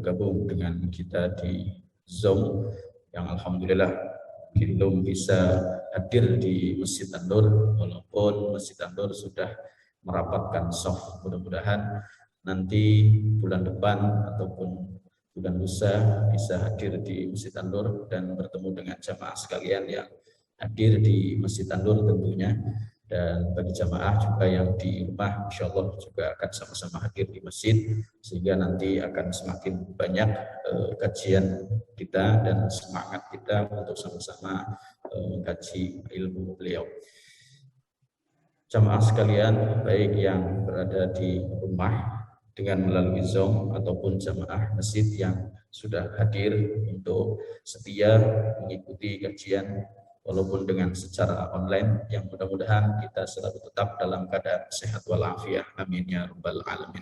bergabung dengan kita di Zoom yang alhamdulillah belum bisa hadir di Masjid An-Nur, walaupun Masjid An-Nur sudah merapatkan soft. Mudah-mudahan nanti bulan depan ataupun bulan lusa bisa hadir di Masjid An-Nur dan bertemu dengan jamaah sekalian yang hadir di Masjid An-Nur tentunya. Dan bagi jamaah juga yang di rumah, insya Allah juga akan sama-sama hadir di masjid, sehingga nanti akan semakin banyak kajian kita dan semangat kita untuk sama-sama mengkaji ilmu beliau. Jamaah sekalian, baik yang berada di rumah dengan melalui Zoom ataupun jamaah masjid yang sudah hadir untuk setia mengikuti kajian walaupun dengan secara online, yang mudah-mudahan kita selalu tetap dalam keadaan sehat walafiat. Amin ya rabbal alamin.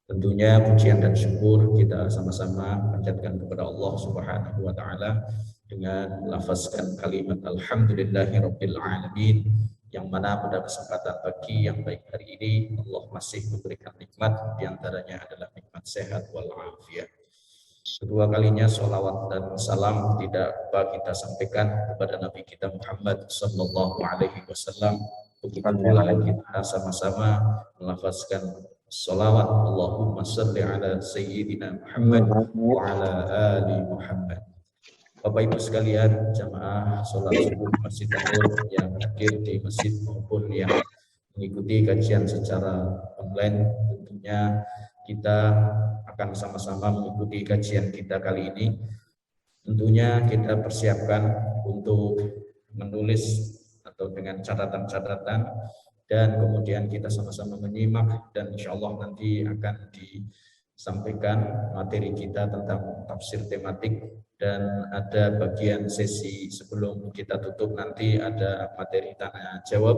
Tentunya pujian dan syukur kita sama-sama panjatkan kepada Allah Subhanahu wa taala dengan melafazkan kalimat alhamdulillahirabbil alamin, yang mana pada kesempatan pagi yang baik hari ini Allah masih memberikan nikmat, diantaranya adalah nikmat sehat walafiat. Kedua kalinya sholawat dan salam tidak lupa kita sampaikan kepada Nabi kita Muhammad sallallahu alaihi wasallam. Begitu pula kita sama-sama melafazkan sholawat Allahumma salli ala sayyidina Muhammad wa ala ali Muhammad. Bapak Ibu sekalian, jamaah sholat subuh Masjid An-Nur yang hadir di masjid maupun yang mengikuti kajian secara online, tentunya kita akan sama-sama mengikuti kajian kita kali ini. Tentunya kita persiapkan untuk menulis atau dengan catatan-catatan, dan kemudian kita sama-sama menyimak, dan insya Allah nanti akan disampaikan materi kita tentang tafsir tematik, dan ada bagian sesi sebelum kita tutup nanti ada materi tanya jawab.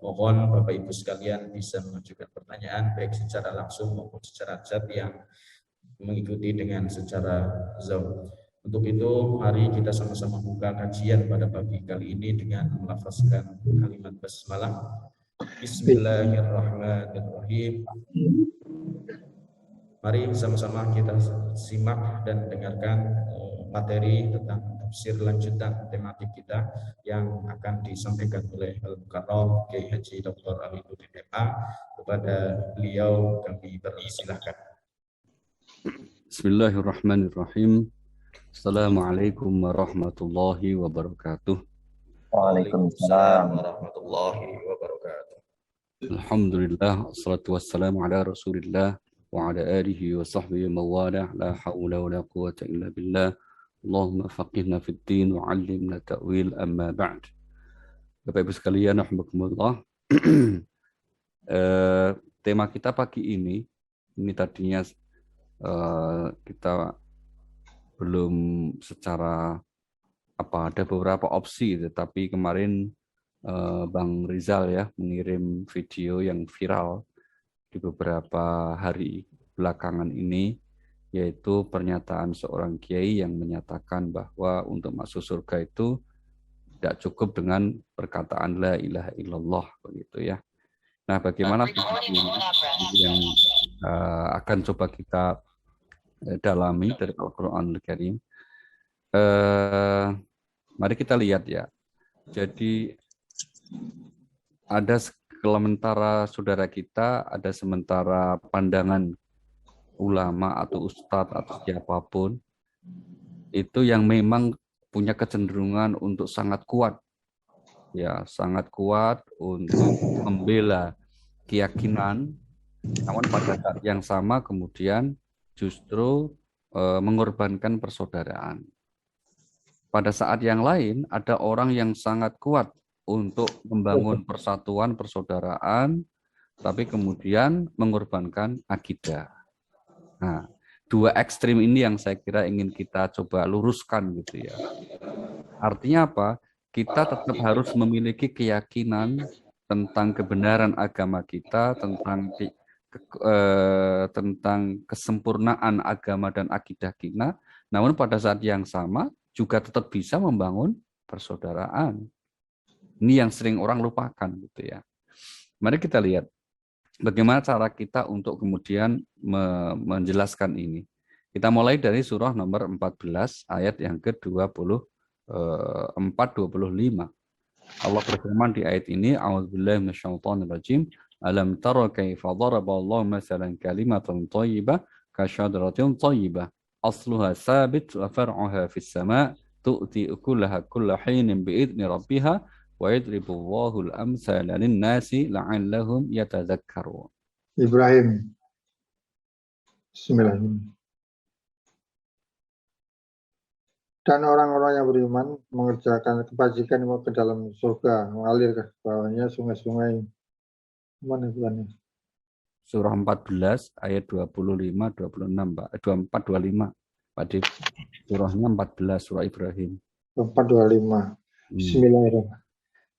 Mohon Bapak Ibu sekalian bisa mengajukan pertanyaan baik secara langsung maupun secara chat yang mengikuti dengan secara Zoom. Untuk itu mari kita sama-sama buka kajian pada pagi kali ini dengan melafazkan kalimat basmalah. Bismillahirrahmanirrahim. Mari sama-sama kita simak dan dengarkan materi tentang tafsir lanjutan tematik kita yang akan disampaikan oleh Al-Mukarram Kiai Haji Dr. Alinuddin MA. Kepada beliau kami persilahkan. Bismillahirrahmanirrahim. Assalamualaikum warahmatullahi wabarakatuh. Waalaikumsalam warahmatullahi wabarakatuh. Alhamdulillah, wassalatu wassalamu ala rasulillah wa ala alihi wa sahbihi mawalah, la hawla wa la quwata illa billah. Allahumma faqihna fid din wa 'allimna ta'wil, amma ba'd. Bapak Ibu sekalian, rahmatullah. Tema kita pagi ini tadinya kita belum secara ada beberapa opsi, tetapi kemarin Bang Rizal ya mengirim video yang viral di beberapa hari belakangan ini, yaitu pernyataan seorang kiai yang menyatakan bahwa untuk masuk surga itu tidak cukup dengan perkataan la ilaha illallah, begitu ya. Nah, bagaimana yang akan coba kita dalami dari Al-Quranul Karim. Mari kita lihat ya. Jadi ada sementara saudara kita, ada sementara pandangan ulama atau ustadz atau siapapun itu yang memang punya kecenderungan untuk sangat kuat, ya sangat kuat untuk membela keyakinan, namun pada saat yang sama kemudian justru mengorbankan persaudaraan. Pada saat yang lain ada orang yang sangat kuat untuk membangun persatuan persaudaraan, tapi kemudian mengorbankan akidah. Nah, dua ekstrim ini yang saya kira ingin kita coba luruskan gitu ya. Artinya apa? Kita tetap harus memiliki keyakinan tentang kebenaran agama kita, tentang kesempurnaan agama dan akidah kita, namun pada saat yang sama juga tetap bisa membangun persaudaraan. Ini yang sering orang lupakan gitu ya. Mari kita lihat bagaimana cara kita untuk kemudian menjelaskan ini. Kita mulai dari surah nomor 14 ayat yang ke-24 25. Allah berfirman di ayat ini, A'udzubillahi minasyaitonirrajim. Alam tara kaifa daraballahu masalan kalimatan thayyibah ka syajaratin thayyibah asluha sabit wa far'uha fis sama' tu'ti ukulaha kulla hinin bi'idni rabbiha wa yadribullahu al-amsala lin-nasi la'allahum yatadzakkarun. Ibrahim. Bismillahirrahmanirrahim. Dan orang-orang yang beriman mengerjakan kebajikan ke dalam surga, mengalir ke bawahnya sungai-sungai. Mana bulannya? Surah 14 ayat 25 26 Pak. 24 25 Pak Dik. Surahnya 14 surah Ibrahim. 425. Bismillahirrahmanirrahim.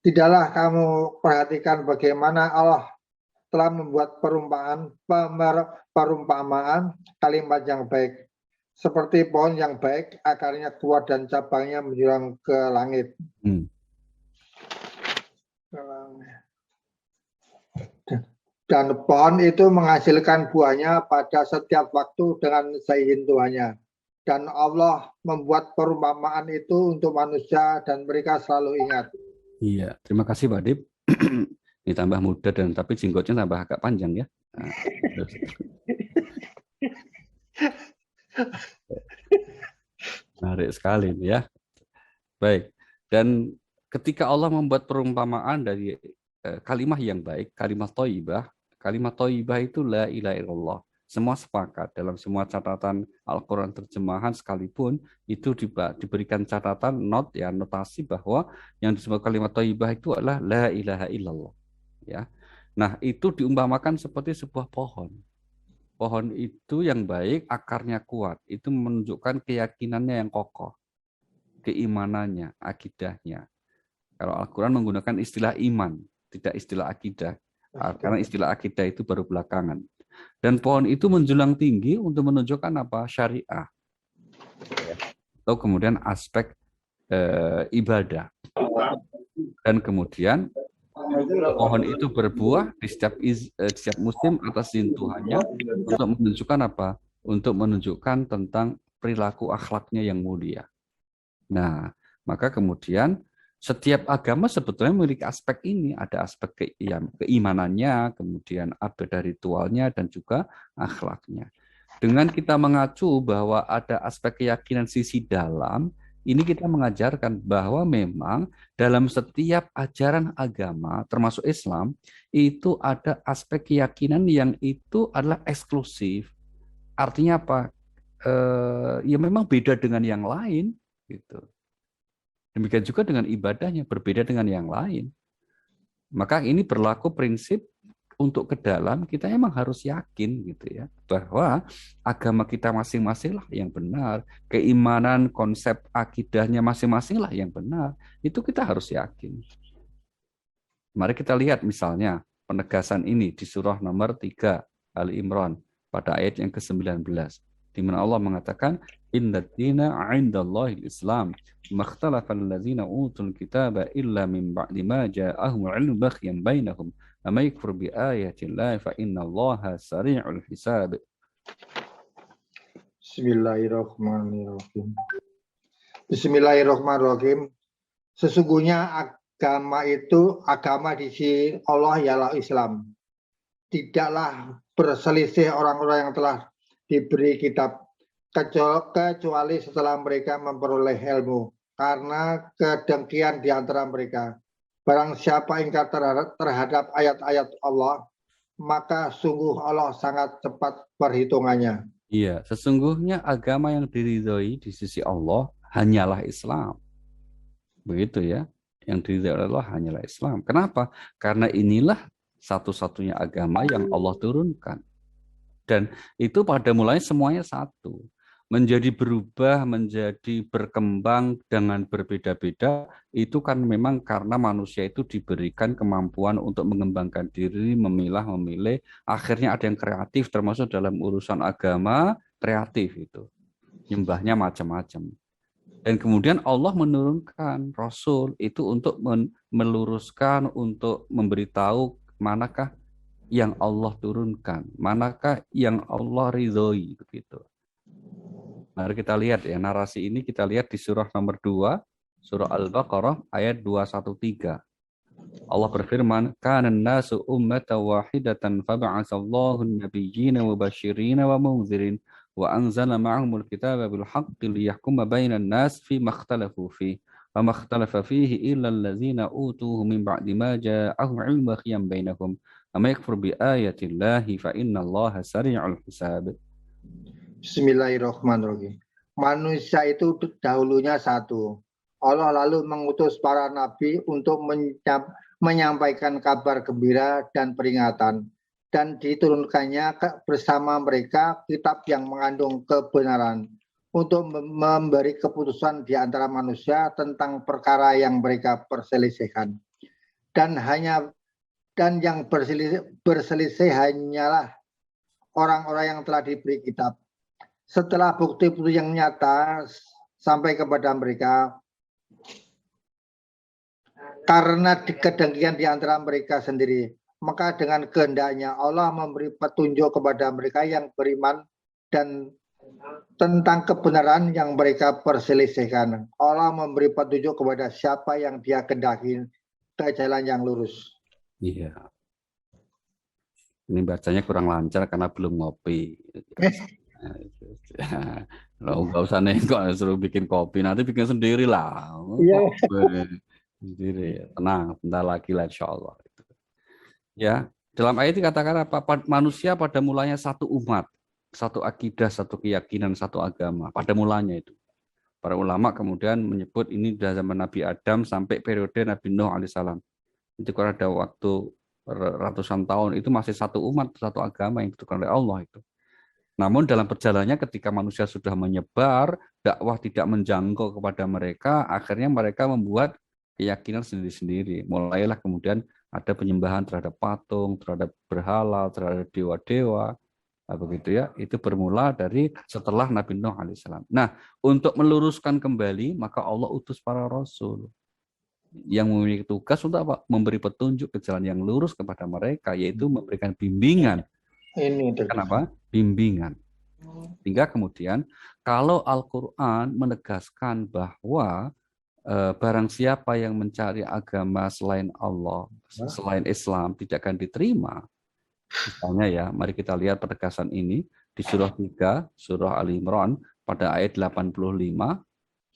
Tidaklah kamu perhatikan bagaimana Allah telah membuat perumpamaan kalimat yang baik. Seperti pohon yang baik, akarnya kuat dan cabangnya menjulang ke langit. Dan pohon itu menghasilkan buahnya pada setiap waktu dengan seizin Tuhannya. Dan Allah membuat perumpamaan itu untuk manusia dan mereka selalu ingat. Iya, terima kasih Pak Dip. Ini tambah muda dan tapi jenggotnya tambah agak panjang ya. Nah, menarik sekali ya. Baik. Dan ketika Allah membuat perumpamaan dari kalimat yang baik, kalimat thayyibah itu la ilaha illallah. Semua sepakat dalam semua catatan Al-Quran terjemahan sekalipun itu diberikan catatan notasi bahwa yang disebut kalimat thayyibah itu adalah la ilaha illallah. Ya. Nah, itu diumpamakan seperti sebuah pohon. Pohon itu yang baik, akarnya kuat. Itu menunjukkan keyakinannya yang kokoh. Keimanannya, akidahnya. Kalau Al-Quran menggunakan istilah iman, tidak istilah akidah. Karena istilah akidah itu baru belakangan. Dan pohon itu menjulang tinggi untuk menunjukkan apa? Syariah. Atau kemudian aspek ibadah. Dan kemudian pohon itu berbuah di setiap musim atas izin Tuhannya untuk menunjukkan apa? Untuk menunjukkan tentang perilaku akhlaknya yang mulia. Nah, maka kemudian setiap agama sebetulnya memiliki aspek ini. Ada aspek keimanannya, kemudian ada ritualnya, dan juga akhlaknya. Dengan kita mengacu bahwa ada aspek keyakinan sisi dalam, ini kita mengajarkan bahwa memang dalam setiap ajaran agama, termasuk Islam, itu ada aspek keyakinan yang itu adalah eksklusif. Artinya apa? Ya memang beda dengan yang lain, gitu. Demikian juga dengan ibadahnya, berbeda dengan yang lain. Maka ini berlaku prinsip untuk ke dalam, kita emang harus yakin gitu ya, bahwa agama kita masing-masing lah yang benar, keimanan, konsep akidahnya masing-masing lah yang benar, itu kita harus yakin. Mari kita lihat misalnya penegasan ini di surah nomor 3 Ali Imran pada ayat yang ke-19, di mana Allah mengatakan inna dina 'indallahi al-Islam makhtalafa allazina utul kitaba illa min ba'di ma ja'ahum 'ilmu baghyan bainahum amma yakfur bi ayatillahi fa innallaha sari'ul hisab. Bismillahirrahmanirrahim. Bismillahirrahmanirrahim. Sesungguhnya agama di sisi Allah ialah Islam. Tidaklah berselisih orang-orang yang telah diberi kitab kecuali setelah mereka memperoleh ilmu karena kedengkian di antara mereka. Barang siapa ingkar terhadap ayat-ayat Allah, maka sungguh Allah sangat cepat perhitungannya. Iya, sesungguhnya agama yang diridhoi di sisi Allah hanyalah Islam. Begitu ya. Yang diridhoi Allah hanyalah Islam. Kenapa? Karena inilah satu-satunya agama yang Allah turunkan. Dan itu pada mulanya semuanya satu. Menjadi berubah, menjadi berkembang dengan berbeda-beda, itu kan memang karena manusia itu diberikan kemampuan untuk mengembangkan diri, memilih, akhirnya ada yang kreatif, termasuk dalam urusan agama, kreatif itu. Nyembahnya macam-macam. Dan kemudian Allah menurunkan Rasul itu untuk meluruskan, untuk memberitahu manakah yang Allah turunkan, manakah yang Allah ridhoi begitu. Mari kita lihat ya, narasi ini kita lihat di surah nomor 2, surah Al-Baqarah ayat 213. Allah berfirman, "Kana an-nasu ummatan wahidatan fab'atsallahu an-nabiyyina mubasysyirin wa mundzirin wa anzala ma'ahumul kitaba bil haqqi liyahkuma bainan nas fi ma ikhtalafu fihi wa ma ikhtalafa fihi illa allazina utuhu min ba'di ma ja'ahum 'ilmun baghyan bainahum wa may yakfur bi ayatillahi fa innallaha sari'ul hisab." Bismillahirrahmanirrahim. Manusia itu dahulunya satu. Allah lalu mengutus para nabi untuk menyampaikan kabar gembira dan peringatan, dan diturunkannya bersama mereka kitab yang mengandung kebenaran untuk memberi keputusan di antara manusia tentang perkara yang mereka perselisihkan. Dan yang berselisih hanyalah orang-orang yang telah diberi kitab. Setelah bukti-bukti yang nyata sampai kepada mereka, karena kedengkian di antara mereka sendiri, maka dengan kehendaknya Allah memberi petunjuk kepada mereka yang beriman dan tentang kebenaran yang mereka perselisihkan. Allah memberi petunjuk kepada siapa yang Dia kehendaki ke jalan yang lurus. Iya. Ini bacanya kurang lancar karena belum ngopi. Lo nggak usah nengok, suruh bikin kopi, nanti bikin sendiri lah. Iya. Sendiri, tenang, bentar lagi lah insya Allah. Ya, dalam ayat dikatakan apa? Manusia pada mulanya satu umat, satu akidah, satu keyakinan, satu agama. Pada mulanya itu. Para ulama kemudian menyebut ini dari zaman Nabi Adam sampai periode Nabi Nuh alaihissalam. Itu kalau ada waktu ratusan tahun, itu masih satu umat, satu agama yang ditentukan oleh Allah itu. Namun dalam perjalanannya ketika manusia sudah menyebar, dakwah tidak menjangkau kepada mereka, akhirnya mereka membuat keyakinan sendiri-sendiri. Mulailah kemudian ada penyembahan terhadap patung, terhadap berhala, terhadap dewa-dewa, begitu ya. Itu bermula dari setelah Nabi Nuh alaihissalam. Nah, untuk meluruskan kembali, maka Allah utus para rasul yang memiliki tugas untuk apa? Memberi petunjuk ke jalan yang lurus kepada mereka, yaitu memberikan bimbingan. Kenapa? Bimbingan. Hingga kemudian kalau Al-Quran menegaskan bahwa barang siapa yang mencari agama selain Allah, selain Islam, tidak akan diterima. Misalnya ya, mari kita lihat penegasan ini di surah 3, surah Al-Imran pada ayat 85.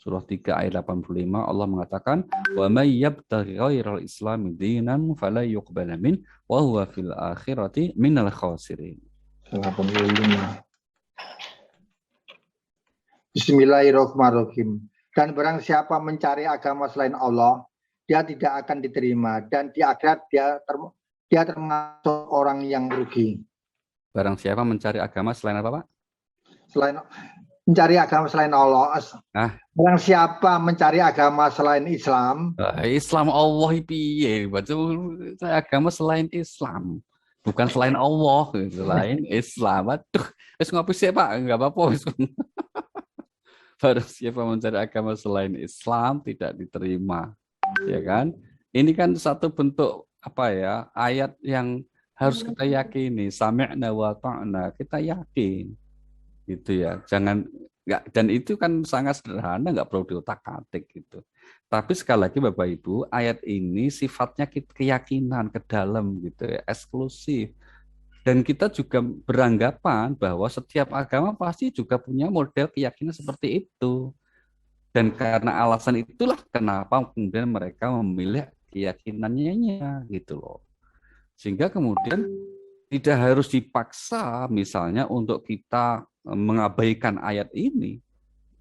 Surah 3 ayat 85 Allah mengatakan wa may yabtaghi ghairal islami dinan fala yuqbala min wa huwa fil akhirati minal khasirin. 85. Bismillahirrahmanirrahim. Dan barang siapa mencari agama selain Allah, dia tidak akan diterima, dan di akhirat dia termasuk orang yang rugi. Barang siapa mencari agama selain apa, Pak? Selain mencari agama selain Allah. Barang siapa mencari agama selain Islam, Islam Allah piye? Baca agama selain Islam, bukan selain Allah, selain Islam. Aduh, wis ngopi sih Pak, enggak apa-apa. Barang siapa mencari agama selain Islam tidak diterima, ya kan? Ini kan satu bentuk apa ya? Ayat yang harus kita yakini, sami'na wa ta'na, kita yakin. Gitu ya, jangan nggak, dan itu kan sangat sederhana, nggak perlu diotak-atik gitu. Tapi sekali lagi Bapak Ibu, ayat ini sifatnya keyakinan ke dalam gitu ya, eksklusif. Dan kita juga beranggapan bahwa setiap agama pasti juga punya model keyakinan seperti itu. Dan karena alasan itulah kenapa kemudian mereka memilih keyakinannya gitu loh. Sehingga kemudian tidak harus dipaksa misalnya untuk kita mengabaikan ayat ini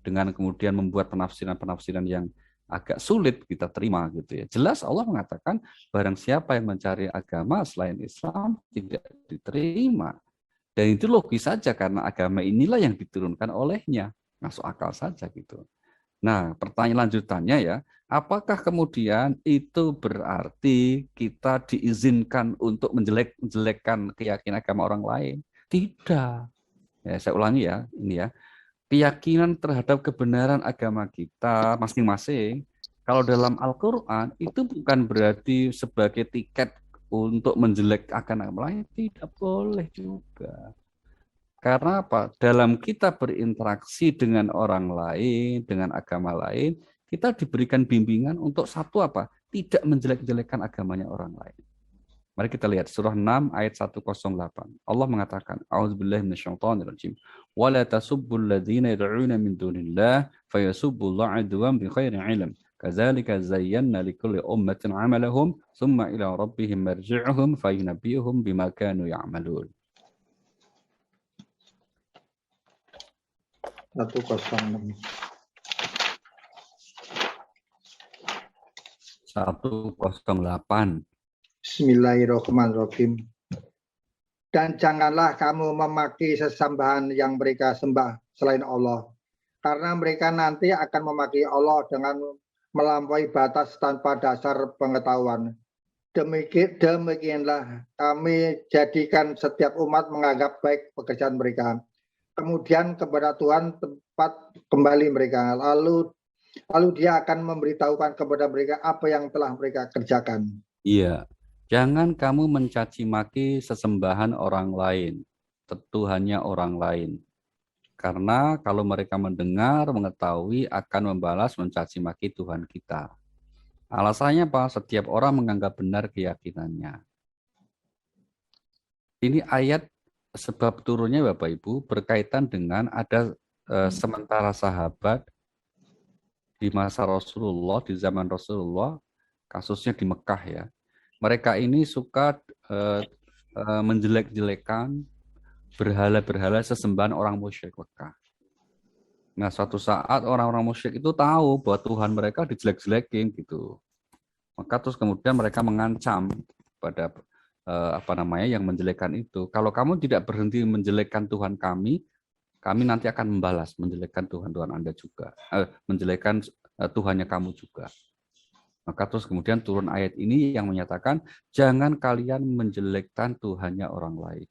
dengan kemudian membuat penafsiran-penafsiran yang agak sulit kita terima gitu ya. Jelas Allah mengatakan barang siapa yang mencari agama selain Islam tidak diterima. Dan itu logis saja karena agama inilah yang diturunkan olehnya. Masuk akal saja gitu. Nah, pertanyaan lanjutannya ya, apakah kemudian itu berarti kita diizinkan untuk menjelek-jelekkan keyakinan agama orang lain? Tidak. Ya, saya ulangi ya, ini ya. Keyakinan terhadap kebenaran agama kita masing-masing, kalau dalam Al-Quran, itu bukan berarti sebagai tiket untuk menjelekkan agama lain. Tidak boleh juga. Karena apa? Dalam kita berinteraksi dengan orang lain, dengan agama lain, kita diberikan bimbingan untuk satu apa? Tidak menjelek-jelekan agamanya orang lain. Mari kita lihat surah 6 ayat 108. Allah mengatakan, A'udzubillahi minasyaitonirrajim. Wa la tasubbul ladzina yad'una min dunillah fayasubbullaha 'adwan bighairi 'ilm. Kadzalika zayyana likulli ummatin 'amalahum tsumma ila rabbihim marji'uhum fayunabbi'uhum bima kanu ya'malun. 106. 108. Bismillahirrahmanirrahim. Dan janganlah kamu memaki sesembahan yang mereka sembah selain Allah, karena mereka nanti akan memaki Allah dengan melampaui batas tanpa dasar pengetahuan. Demikianlah kami jadikan setiap umat menganggap baik pekerjaan mereka. Kemudian kepada Tuhan tempat kembali mereka. Lalu dia akan memberitahukan kepada mereka apa yang telah mereka kerjakan. Iya. Jangan kamu mencaci maki sesembahan orang lain, Tuhannya orang lain. Karena kalau mereka mendengar, mengetahui akan membalas mencaci maki Tuhan kita. Alasannya apa? Setiap orang menganggap benar keyakinannya. Ini ayat sebab turunnya Bapak Ibu berkaitan dengan ada sementara sahabat di masa Rasulullah, di zaman Rasulullah, kasusnya di Mekah ya. Mereka ini suka menjelek-jelekan berhala-berhala sesembahan orang musyrik Mekah. Nah, suatu saat orang-orang musyrik itu tahu bahwa Tuhan mereka dijelek-jelekin gitu. Maka terus kemudian mereka mengancam pada yang menjelekkan itu. Kalau kamu tidak berhenti menjelekkan Tuhan kami nanti akan membalas menjelekkan Tuhan-Tuhan Anda juga. Menjelekkan Tuhannya kamu juga. Maka terus kemudian turun ayat ini yang menyatakan jangan kalian menjelekkan Tuhannya orang lain.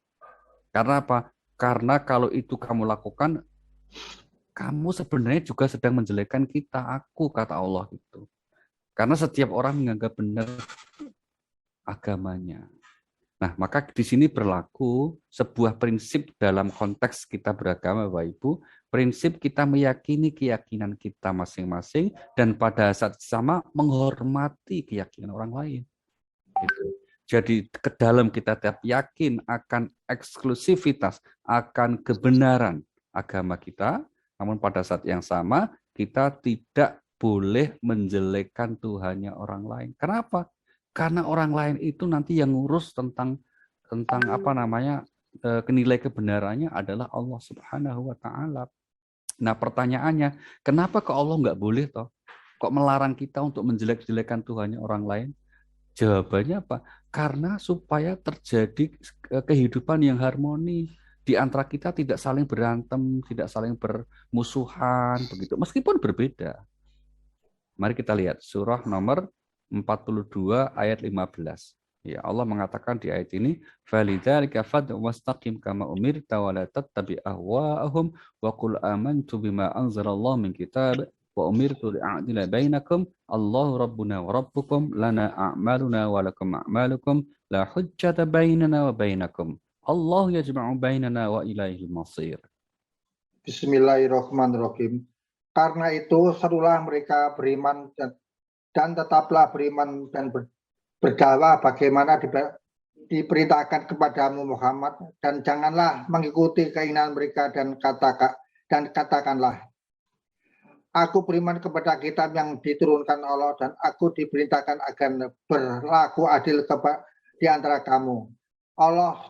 Karena apa? Karena kalau itu kamu lakukan, kamu sebenarnya juga sedang menjelekkan kita, aku, kata Allah itu. Karena setiap orang menganggap benar agamanya. Nah, maka di sini berlaku sebuah prinsip dalam konteks kita beragama, Bapak Ibu. Prinsip kita meyakini keyakinan kita masing-masing dan pada saat sama menghormati keyakinan orang lain. Gitu. Jadi ke dalam kita tetap yakin akan eksklusivitas, akan kebenaran agama kita, namun pada saat yang sama kita tidak boleh menjelekkan Tuhannya orang lain. Kenapa? Karena orang lain itu nanti yang ngurus tentang nilai kebenarannya adalah Allah Subhanahu wa taala. Nah, pertanyaannya, kenapa kok Allah nggak boleh toh? Kok melarang kita untuk menjelek-jelekan Tuhannya orang lain? Jawabannya apa? Karena supaya terjadi kehidupan yang harmoni di antara kita, tidak saling berantem, tidak saling bermusuhan begitu, meskipun berbeda. Mari kita lihat surah nomor 42 ayat 15. Ya, Allah mengatakan di ayat ini, "Falidzalika fad'u wastaqim kama umirta wa la tattabi' ahwa'ahum wa qul amantu bima anzalallahu min kitab wa umirtu li'a'dila bainakum Allahu rabbuna wa rabbukum lana a'maluna wa lakum a'malukum la hujjata bainana wa bainakum Allah yajma'u bainana wa ilaihil masir." Bismillahirrahmanirrahim. Karena itu serulah mereka beriman dan tetaplah beriman dan berdakwah bagaimana diperintahkan kepadamu Muhammad, dan janganlah mengikuti keinginan mereka dan katakanlah, aku beriman kepada kitab yang diturunkan Allah dan aku diperintahkan agar berlaku adil di antara kamu. Allah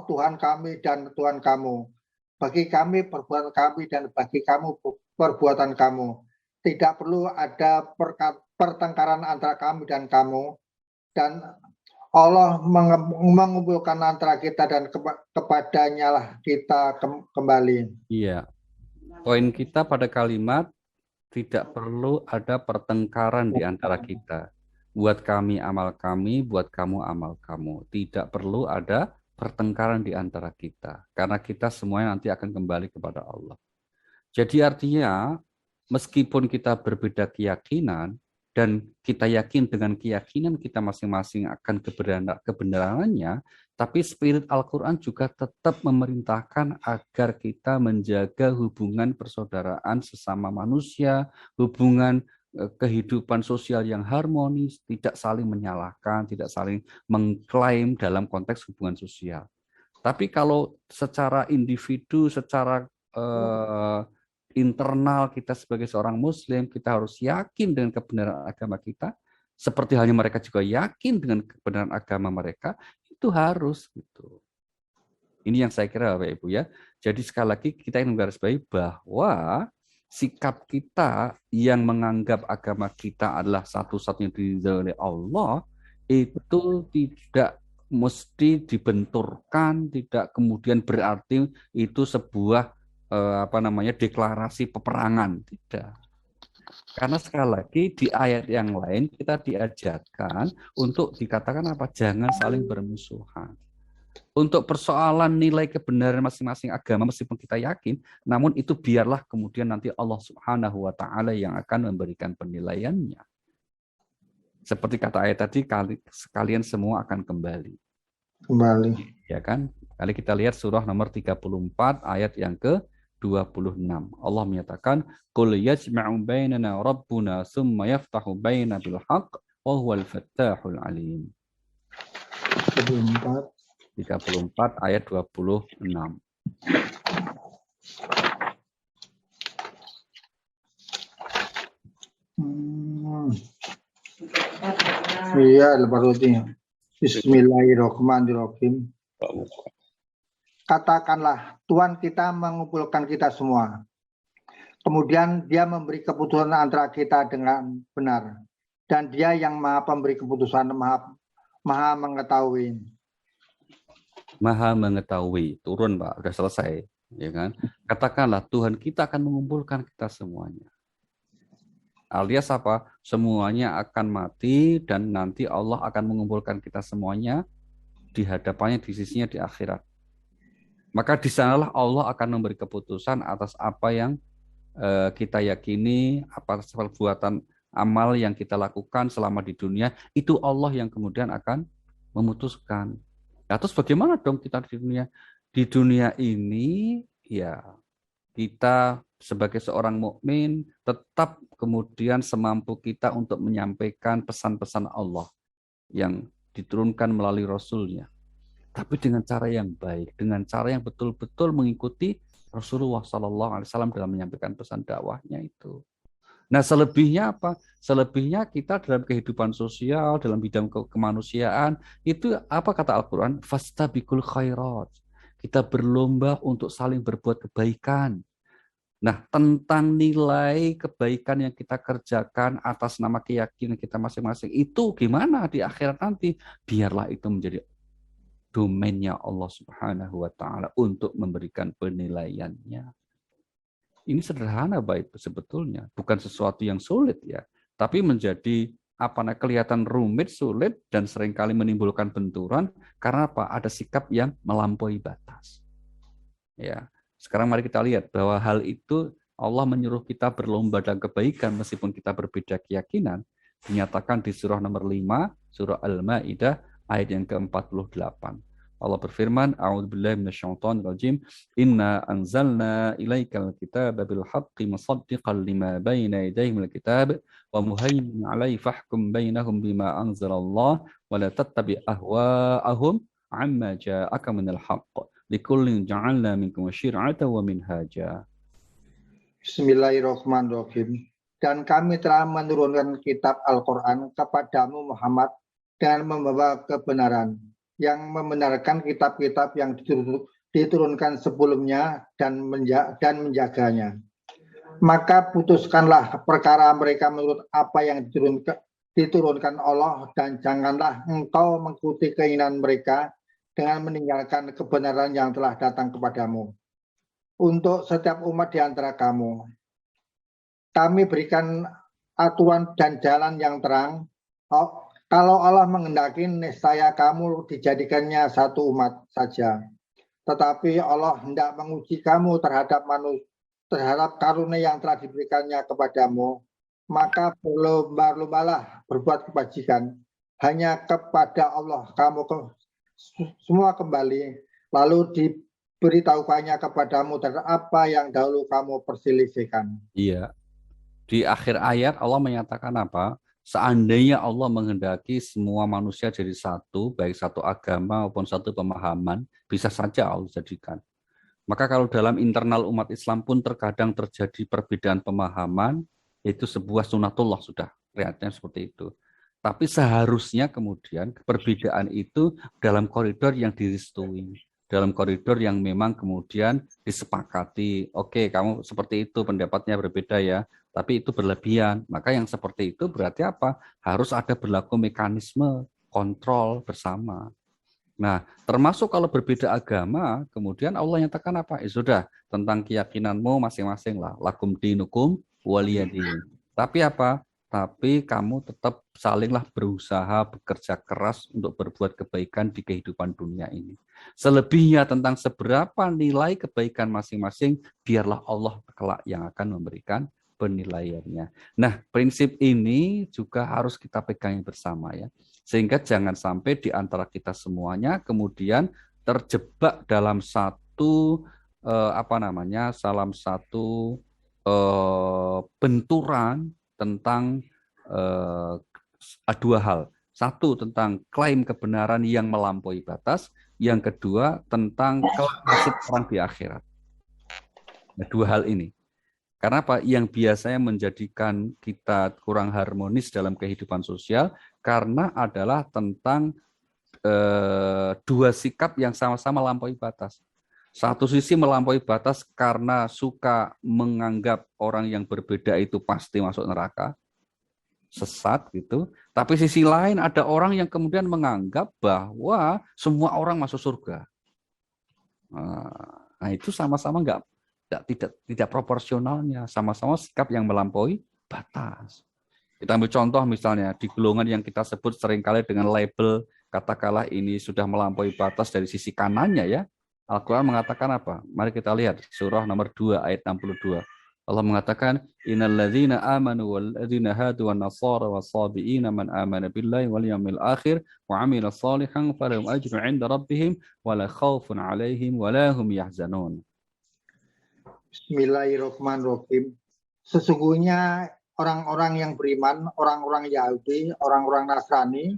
Tuhan kami dan Tuhan kamu. Bagi kami perbuatan kami dan bagi kamu perbuatan kamu. Tidak perlu ada pertengkaran antara kami dan kamu. Dan Allah mengumpulkan antara kita dan kepadanya lah kita kembali. Iya. Poin kita pada kalimat tidak perlu ada pertengkaran di antara kita. Buat kami amal kami, buat kamu amal kamu. Tidak perlu ada pertengkaran di antara kita. Karena kita semuanya nanti akan kembali kepada Allah. Jadi artinya, meskipun kita berbeda keyakinan, dan kita yakin dengan keyakinan kita masing-masing akan kebenarannya, tapi spirit Al-Quran juga tetap memerintahkan agar kita menjaga hubungan persaudaraan sesama manusia, hubungan kehidupan sosial yang harmonis, tidak saling menyalahkan, tidak saling mengklaim dalam konteks hubungan sosial. Tapi kalau secara individu, secara internal kita sebagai seorang Muslim, kita harus yakin dengan kebenaran agama kita, seperti halnya mereka juga yakin dengan kebenaran agama mereka, itu harus gitu. Ini yang saya kira Bapak Ibu ya. Jadi sekali lagi kita ingin menggarisbawahi bahwa sikap kita yang menganggap agama kita adalah satu-satunya diridhoi oleh Allah itu tidak mesti dibenturkan, tidak kemudian berarti itu sebuah deklarasi peperangan, tidak. Karena sekali lagi di ayat yang lain kita diajarkan untuk dikatakan apa? Jangan saling bermusuhan. Untuk persoalan nilai kebenaran masing-masing agama meskipun kita yakin, namun itu biarlah kemudian nanti Allah Subhanahu wa taala yang akan memberikan penilaiannya. Seperti kata ayat tadi, sekalian semua akan kembali. Ya kan? Kali kita lihat surah nomor 34 ayat yang ke-26. Allah menyatakan, "Qul yajma'u bainana rabbuna tsumma yaftahu baina bil haqq wa huwal fattahul alim." 34 ayat 26. Iya, lepas itu. Bismillahirrahmanirrahim. Katakanlah, Tuhan kita mengumpulkan kita semua. Kemudian dia memberi keputusan antara kita dengan benar. Dan dia yang maha pemberi keputusan, maha mengetahui. Maha mengetahui. Turun Pak, sudah selesai. Ya kan? Katakanlah, Tuhan kita akan mengumpulkan kita semuanya. Alias apa? Semuanya akan mati dan nanti Allah akan mengumpulkan kita semuanya di hadapannya, di sisinya di akhirat. Maka di sanalah Allah akan memberi keputusan atas apa yang kita yakini, apa perbuatan amal yang kita lakukan selama di dunia, itu Allah yang kemudian akan memutuskan. Nah, terus bagaimana dong kita di dunia? Di dunia ini, ya kita sebagai seorang mukmin tetap kemudian semampu kita untuk menyampaikan pesan-pesan Allah yang diturunkan melalui Rasul-Nya. Tapi dengan cara yang baik, dengan cara yang betul-betul mengikuti Rasulullah SAW dalam menyampaikan pesan dakwahnya itu. Nah, selebihnya apa? Selebihnya kita dalam kehidupan sosial, dalam bidang kemanusiaan, itu apa kata Al-Quran? Fastabiqul khairat. Kita berlomba untuk saling berbuat kebaikan. Nah, tentang nilai kebaikan yang kita kerjakan atas nama keyakinan kita masing-masing, itu gimana di akhirat nanti? Biarlah itu menjadi domainnya Allah Subhanahu wa taala untuk memberikan penilaiannya. Ini sederhana baik sebetulnya, bukan sesuatu yang sulit ya, tapi menjadi kelihatan rumit, sulit dan seringkali menimbulkan benturan karena apa? Ada sikap yang melampaui batas. Ya. Sekarang mari kita lihat bahwa hal itu Allah menyuruh kita berlomba dalam kebaikan meskipun kita berbeda keyakinan, dinyatakan di surah nomor 5, surah Al-Maidah ayat yang ke-48. Allah berfirman, A'udzubillahi minasyaitonirrajim, Inna anzalna ilaikal kitaba bil haqqi musaddiqan lima baina yadayhi minal kitab wa muhaiminan 'alaihi fahkum bainahum bima anzalallah wa la tattabi' ahwa'ahum 'amma ja'aka minal haqq. Likullin ja'alna minkum syir'atan wa minhaja. Bismillahirrahmanirrahim. Dan kami telah menurunkan kitab Al-Quran kepadamu Muhammad dengan membawa kebenaran, yang membenarkan kitab-kitab yang diturunkan sebelumnya dan menjaganya. Maka putuskanlah perkara mereka menurut apa yang diturunkan Allah, dan janganlah engkau mengikuti keinginan mereka dengan meninggalkan kebenaran yang telah datang kepadamu. Untuk setiap umat di antara kamu, kami berikan aturan dan jalan yang terang. Kalau Allah menghendaki, niscaya kamu dijadikannya satu umat saja. Tetapi Allah hendak menguji kamu terhadap karunia yang telah diberikannya kepadamu. maka berlomba-lombalah berbuat kebajikan. Hanya kepada Allah kamu semua kembali, lalu diberitahukannya kepadamu tentang apa yang dahulu kamu perselisihkan. Iya. Di akhir ayat Allah menyatakan apa? Seandainya Allah menghendaki semua manusia jadi satu, baik satu agama maupun satu pemahaman, bisa saja Allah jadikan. Maka kalau dalam internal umat Islam pun terkadang terjadi perbedaan pemahaman, itu sebuah sunatullah sudah, lihatnya seperti itu. Tapi seharusnya kemudian perbedaan itu dalam koridor yang direstui, dalam koridor yang memang kemudian disepakati. Oke, kamu seperti itu pendapatnya berbeda ya, tapi itu berlebihan. Maka yang seperti itu berarti apa? Harus ada berlaku mekanisme kontrol bersama. Nah, termasuk kalau berbeda agama, kemudian Allah nyatakan apa? Sudah, tentang keyakinanmu masing-masing lah. Lakum dinukum waliyadin. Tapi apa? Tapi kamu tetap salinglah berusaha, bekerja keras untuk berbuat kebaikan di kehidupan dunia ini. Selebihnya tentang seberapa nilai kebaikan masing-masing, biarlah Allah kelak yang akan memberikan penilaiannya. Nah, prinsip ini juga harus kita pegang bersama ya. Sehingga jangan sampai di antara kita semuanya kemudian terjebak dalam satu benturan tentang dua hal. Satu tentang klaim kebenaran yang melampaui batas, yang kedua tentang kelak nasib orang di akhirat. Nah, dua hal ini. Karena apa? Yang biasanya menjadikan kita kurang harmonis dalam kehidupan sosial karena adalah tentang dua sikap yang sama-sama melampaui batas. Satu sisi melampaui batas karena suka menganggap orang yang berbeda itu pasti masuk neraka, sesat gitu. Tapi sisi lain ada orang yang kemudian menganggap bahwa semua orang masuk surga. Nah, itu sama-sama tidak proporsionalnya, sama-sama sikap yang melampaui batas. Kita ambil contoh misalnya di golongan yang kita sebut seringkali dengan label katakanlah ini sudah melampaui batas dari sisi kanannya ya. Al-Quran mengatakan apa? Mari kita lihat surah nomor 2 ayat 62. Allah mengatakan innal ladzina amanu wal ladzina hadu wan nasara was-sabiina man amana billahi wal yawmil akhir wa 'amila shalihan falahum ajrun 'inda rabbihim wa la khaufun 'alaihim wa la hum yahzanun. Bismillahirrahmanirrahim. Sesungguhnya orang-orang yang beriman, orang-orang Yahudi, orang-orang Nasrani,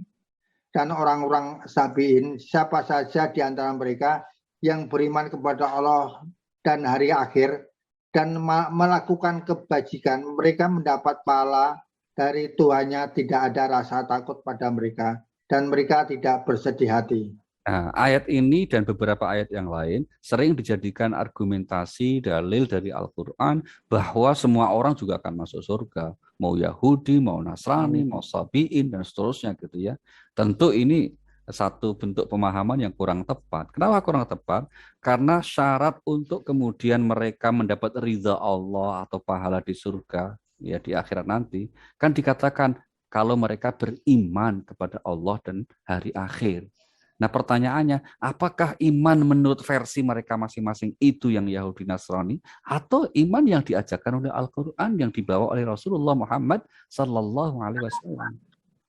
dan orang-orang Sabiin, siapa saja di antara mereka yang beriman kepada Allah dan hari akhir, dan melakukan kebajikan, mereka mendapat pahala dari Tuhannya, tidak ada rasa takut pada mereka, dan mereka tidak bersedih hati. Nah, ayat ini dan beberapa ayat yang lain sering dijadikan argumentasi dalil dari Al-Quran bahwa semua orang juga akan masuk surga. Mau Yahudi, mau Nasrani, mau Sabiin, dan seterusnya gitu ya. Tentu ini satu bentuk pemahaman yang kurang tepat. Kenapa kurang tepat? Karena syarat untuk kemudian mereka mendapat ridha Allah atau pahala di surga, ya di akhirat nanti, kan dikatakan kalau mereka beriman kepada Allah dan hari akhir. Nah pertanyaannya, apakah iman menurut versi mereka masing-masing itu yang Yahudi Nasrani atau iman yang diajarkan oleh Al-Quran yang dibawa oleh Rasulullah Muhammad Sallallahu Alaihi Wasallam?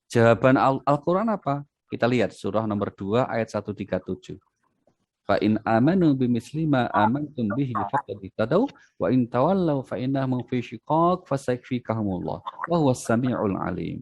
Jawaban Al-Quran apa? Kita lihat surah nomor 2 ayat 137. Fa in amanu bimithli ma amantum bihi faqad ihtadaw wa in tawallaw fa innahum fi shiqaq fasayfikahumullah wa huwas samiul alim.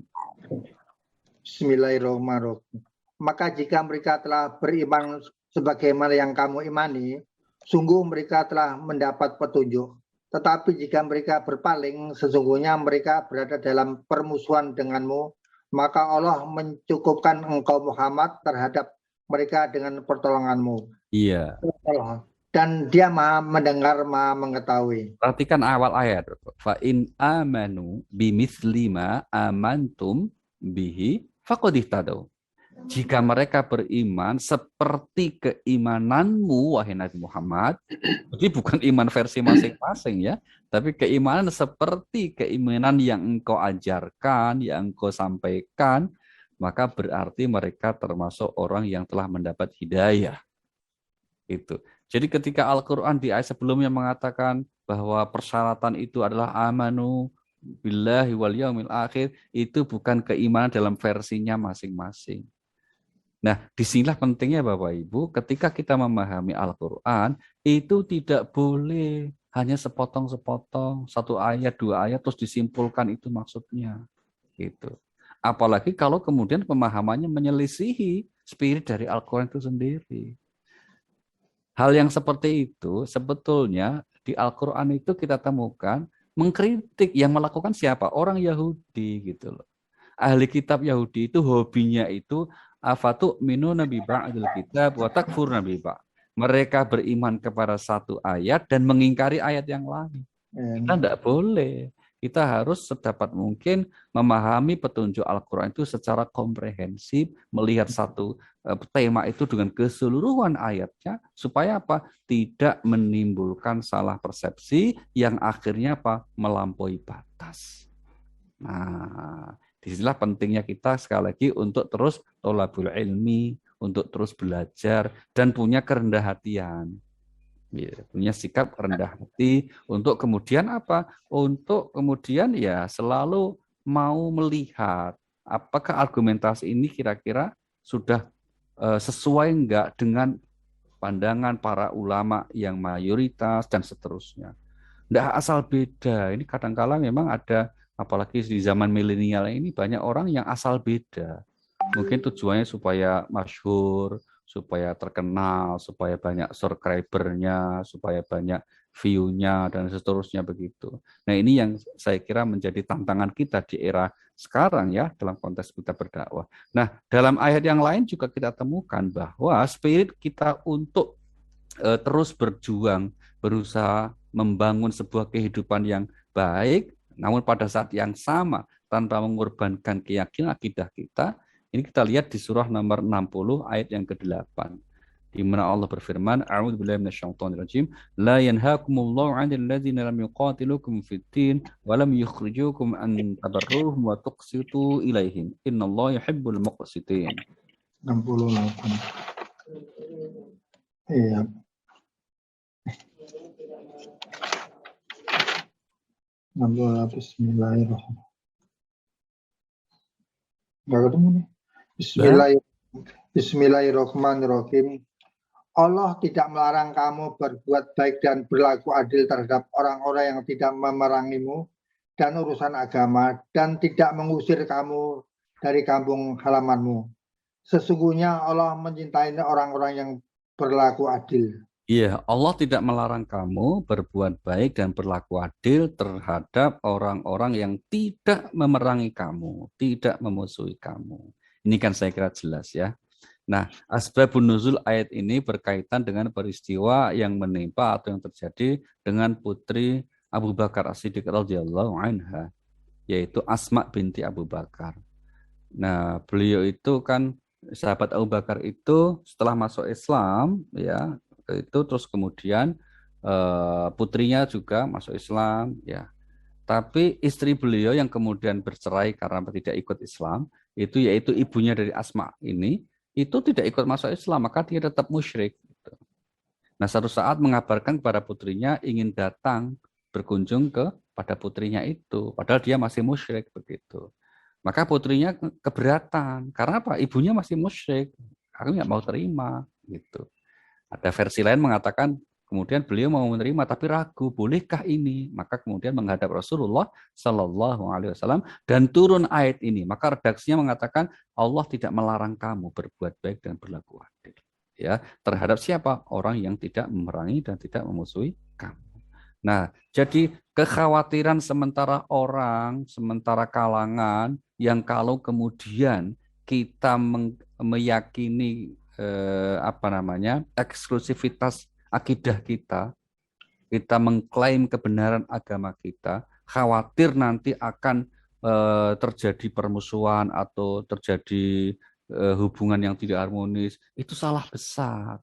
Bismillahirrahmanirrahim. Maka jika mereka telah beriman sebagaimana yang kamu imani, sungguh mereka telah mendapat petunjuk. Tetapi jika mereka berpaling, sesungguhnya mereka berada dalam permusuhan denganmu, maka Allah mencukupkan engkau Muhammad terhadap mereka dengan pertolonganmu. Iya. Dan dia maha mendengar, maha mengetahui. Perhatikan awal ayat. Fa in amanu bimithli ma amantum bihi faqad ihtadaw. Jika mereka beriman seperti keimananmu, wahai Nabi Muhammad, jadi bukan iman versi masing-masing ya, tapi keimanan seperti keimanan yang engkau ajarkan, yang engkau sampaikan, maka berarti mereka termasuk orang yang telah mendapat hidayah. Itu. Jadi ketika Al-Quran di ayat sebelumnya mengatakan bahwa persyaratan itu adalah amanu billahi wal yaumil akhir itu bukan keimanan dalam versinya masing-masing. Nah, disinilah pentingnya Bapak Ibu, ketika kita memahami Al-Quran, itu tidak boleh hanya sepotong-sepotong, satu ayat, dua ayat, terus disimpulkan itu maksudnya. Gitu. Apalagi kalau kemudian pemahamannya menyelisihi spirit dari Al-Quran itu sendiri. Hal yang seperti itu sebetulnya di Al-Quran itu kita temukan mengkritik yang melakukan siapa? Orang Yahudi gitu loh. Ahli kitab Yahudi itu hobinya itu afatu minu nabi ba'dil kitab wa takfur nabi ba'. Mereka beriman kepada satu ayat dan mengingkari ayat yang lain. Kita tidak boleh. Kita harus sedapat mungkin memahami petunjuk Al-Quran itu secara komprehensif, melihat satu tema itu dengan keseluruhan ayatnya, supaya apa? Tidak menimbulkan salah persepsi yang akhirnya apa? Melampaui batas. Nah, disinilah pentingnya kita sekali lagi untuk terus tholabul ilmi, untuk terus belajar, dan punya kerendah hatian. Ya, punya sikap rendah hati untuk kemudian apa? Untuk kemudian ya selalu mau melihat apakah argumentasi ini kira-kira sudah sesuai enggak dengan pandangan para ulama yang mayoritas dan seterusnya. Enggak asal beda. Ini kadang-kala memang ada, apalagi di zaman milenial ini banyak orang yang asal beda. Mungkin tujuannya supaya masyhur, supaya terkenal, supaya banyak subscribernya, supaya banyak view-nya, dan seterusnya begitu. Nah ini yang saya kira menjadi tantangan kita di era sekarang ya, dalam konteks kita berdakwah. Nah dalam ayat yang lain juga kita temukan bahwa spirit kita untuk terus berjuang, berusaha membangun sebuah kehidupan yang baik, namun pada saat yang sama, tanpa mengorbankan keyakinan akidah kita. Ini kita lihat di surah nomor 60 ayat yang ke-8. Di mana Allah berfirman, A'udzubillahi minasyaitonirrajim, la yanhaakumullahu 'anil ladzina lam yuqatilukum fid-din wa lam yukhrijukum an tabarruhum wa tuqsitu ilaihim. Innallaha yuhibbul muqsitin. 68. Iya. Bismillahirrahmanirrahim. Enggak ketemu nih. Bismillahirrahmanirrahim. Allah tidak melarang kamu berbuat baik dan berlaku adil terhadap orang-orang yang tidak memerangimu dan urusan agama dan tidak mengusir kamu dari kampung halamanmu. Sesungguhnya Allah mencintai orang-orang yang berlaku adil. Iya, Allah tidak melarang kamu berbuat baik dan berlaku adil terhadap orang-orang yang tidak memerangi kamu, tidak memusuhi kamu. Ini kan saya kira jelas ya. Nah, asbabun nuzul ayat ini berkaitan dengan peristiwa yang menimpa atau yang terjadi dengan putri Abu Bakar As-Siddiq radhiyallahu anha, yaitu Asma binti Abu Bakar. Nah, beliau itu kan sahabat Abu Bakar itu setelah masuk Islam ya, itu terus kemudian putrinya juga masuk Islam ya. Tapi istri beliau yang kemudian bercerai karena tidak ikut Islam, itu yaitu ibunya dari Asma ini, itu tidak ikut masuk Islam, maka dia tetap musyrik. Nah, suatu saat mengabarkan kepada putrinya ingin datang berkunjung kepada putrinya itu, padahal dia masih musyrik begitu. Maka putrinya keberatan, karena apa? Ibunya masih musyrik, aku nggak mau terima gitu. Ada versi lain mengatakan kemudian beliau mau menerima tapi ragu, bolehkah ini? Maka kemudian menghadap Rasulullah Shallallahu Alaihi Wasallam dan turun ayat ini. Maka redaksinya mengatakan Allah tidak melarang kamu berbuat baik dan berlaku adil. Ya, terhadap siapa? Orang yang tidak memerangi dan tidak memusuhi kamu. Nah, jadi kekhawatiran sementara orang, sementara kalangan yang kalau kemudian kita meyakini eksklusivitas akidah kita mengklaim kebenaran agama kita, khawatir nanti akan terjadi permusuhan atau terjadi hubungan yang tidak harmonis, itu salah besar.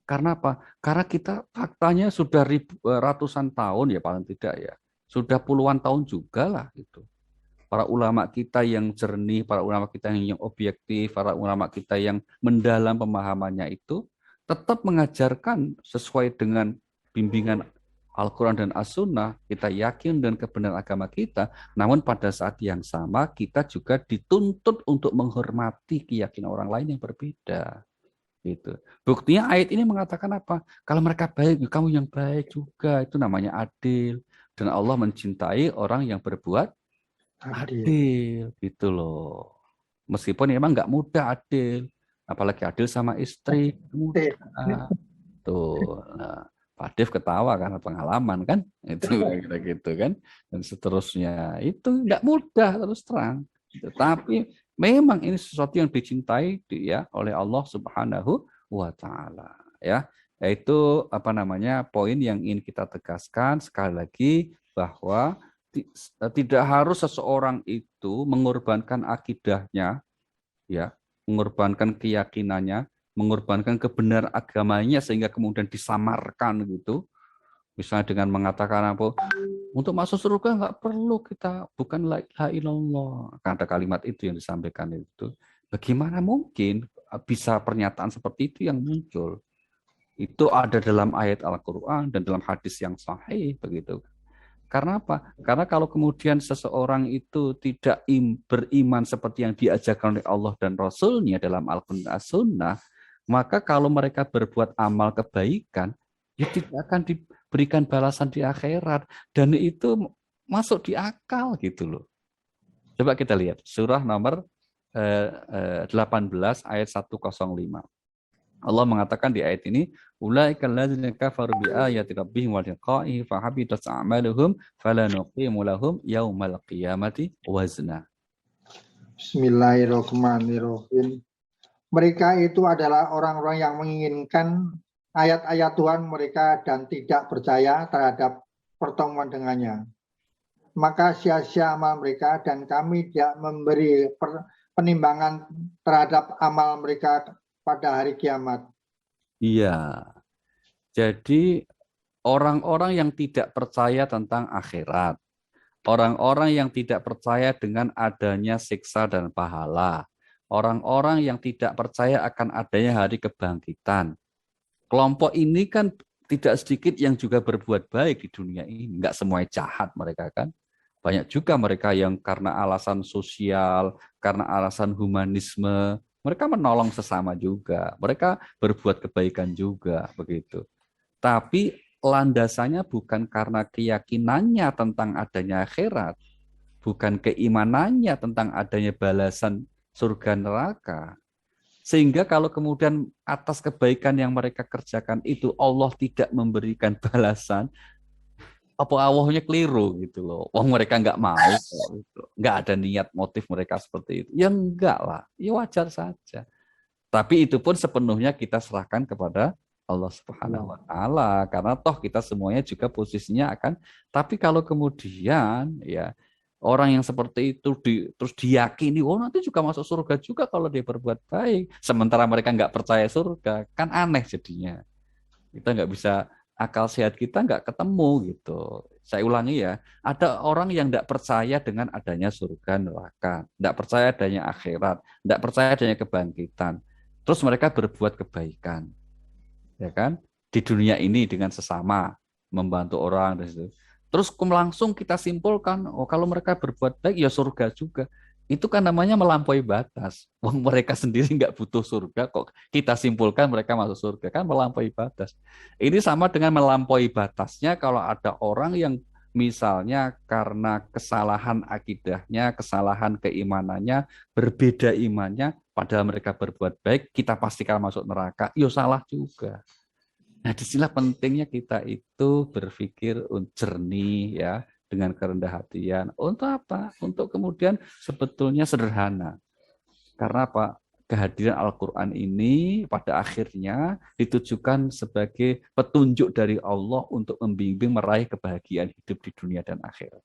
Karena apa? Karena kita faktanya sudah ratusan tahun ya paling tidak ya, sudah puluhan tahun juga lah itu. Para ulama kita yang jernih, para ulama kita yang objektif, para ulama kita yang mendalam pemahamannya itu tetap mengajarkan sesuai dengan bimbingan Al-Quran dan As-Sunnah, kita yakin dengan kebenaran agama kita, namun pada saat yang sama kita juga dituntut untuk menghormati keyakinan orang lain yang berbeda. Gitu. Buktinya ayat ini mengatakan apa? Kalau mereka baik, kamu yang baik juga. Itu namanya adil. Dan Allah mencintai orang yang berbuat adil. Gitu loh. Meskipun memang nggak mudah adil. Apalagi adil sama istri. Mudah. Tuh. Nah, Pak Dev ketawa karena pengalaman kan, itu gitu kan, dan seterusnya. Itu nggak mudah terus terang. Tetapi memang ini sesuatu yang dicintai ya oleh Allah Subhanahu wa Ta'ala. Ya, yaitu apa namanya poin yang ingin kita tegaskan sekali lagi bahwa tidak harus seseorang itu mengorbankan akidahnya, ya, mengorbankan keyakinannya, mengorbankan kebenaran agamanya sehingga kemudian disamarkan gitu. Misalnya dengan mengatakan apa, untuk masuk surga nggak perlu kita, bukan la ilaha illallah. Ada kalimat itu yang disampaikan itu. Bagaimana mungkin bisa pernyataan seperti itu yang muncul? Itu ada dalam ayat Al-Quran dan dalam hadis yang sahih begitu. Karena apa? Karena kalau kemudian seseorang itu tidak beriman seperti yang diajarkan oleh Allah dan Rasul-Nya dalam Al-Quran dan As-Sunnah, maka kalau mereka berbuat amal kebaikan, ya tidak akan diberikan balasan di akhirat. Dan itu masuk di akal gitu loh. Coba kita lihat surah nomor 18 ayat 105. Allah mengatakan di ayat ini, ulaikal ladzina kafaru bi ayati rabbihim wa liqa'ihi fa habitat a'maluhum fala nuqimu lahum yaumal qiyamati wazna. Bismillahirrahmanirrahim. Mereka itu adalah orang-orang yang menginginkan ayat-ayat Tuhan mereka dan tidak percaya terhadap pertemuan dengannya. Maka sia-sia amal mereka dan kami tidak memberi penimbangan terhadap amal mereka pada hari kiamat. Iya. Jadi orang-orang yang tidak percaya tentang akhirat, orang-orang yang tidak percaya dengan adanya siksa dan pahala, orang-orang yang tidak percaya akan adanya hari kebangkitan. Kelompok ini kan tidak sedikit yang juga berbuat baik di dunia ini. Enggak semuanya jahat mereka kan. Banyak juga mereka yang karena alasan sosial, karena alasan humanisme, mereka menolong sesama juga. Mereka berbuat kebaikan juga begitu. Tapi landasannya bukan karena keyakinannya tentang adanya akhirat, bukan keimanannya tentang adanya balasan surga neraka. Sehingga kalau kemudian atas kebaikan yang mereka kerjakan itu Allah tidak memberikan balasan, apa Allahnya keliru gitu loh. Wong mereka nggak mau, gitu. Nggak ada niat motif mereka seperti itu. Ya enggak lah, ya wajar saja. Tapi itu pun sepenuhnya kita serahkan kepada Allah Subhanahu wa Ta'ala, karena toh kita semuanya juga posisinya akan. Tapi kalau kemudian ya orang yang seperti itu terus diyakini, oh nanti juga masuk surga juga kalau dia berbuat baik. Sementara mereka nggak percaya surga, kan aneh jadinya. Kita nggak bisa, akal sehat kita nggak ketemu gitu. Saya ulangi ya, ada orang yang nggak percaya dengan adanya surga neraka, nggak percaya adanya akhirat, nggak percaya adanya kebangkitan. Terus mereka berbuat kebaikan, ya kan? Di dunia ini dengan sesama, membantu orang dan itu. Terus langsung kita simpulkan, oh kalau mereka berbuat baik ya surga juga. Itu kan namanya melampaui batas. Wong mereka sendiri nggak butuh surga, kok kita simpulkan mereka masuk surga, kan melampaui batas. Ini sama dengan melampaui batasnya kalau ada orang yang misalnya karena kesalahan akidahnya, kesalahan keimanannya, berbeda imannya, padahal mereka berbuat baik, kita pastikan masuk neraka, ya salah juga. Nah, disinilah pentingnya kita itu berpikir jernih ya, dengan kerendahan hatian. Untuk apa? Untuk kemudian sebetulnya sederhana. Karena apa? Kehadiran Al-Quran ini pada akhirnya ditujukan sebagai petunjuk dari Allah untuk membimbing meraih kebahagiaan hidup di dunia dan akhirat.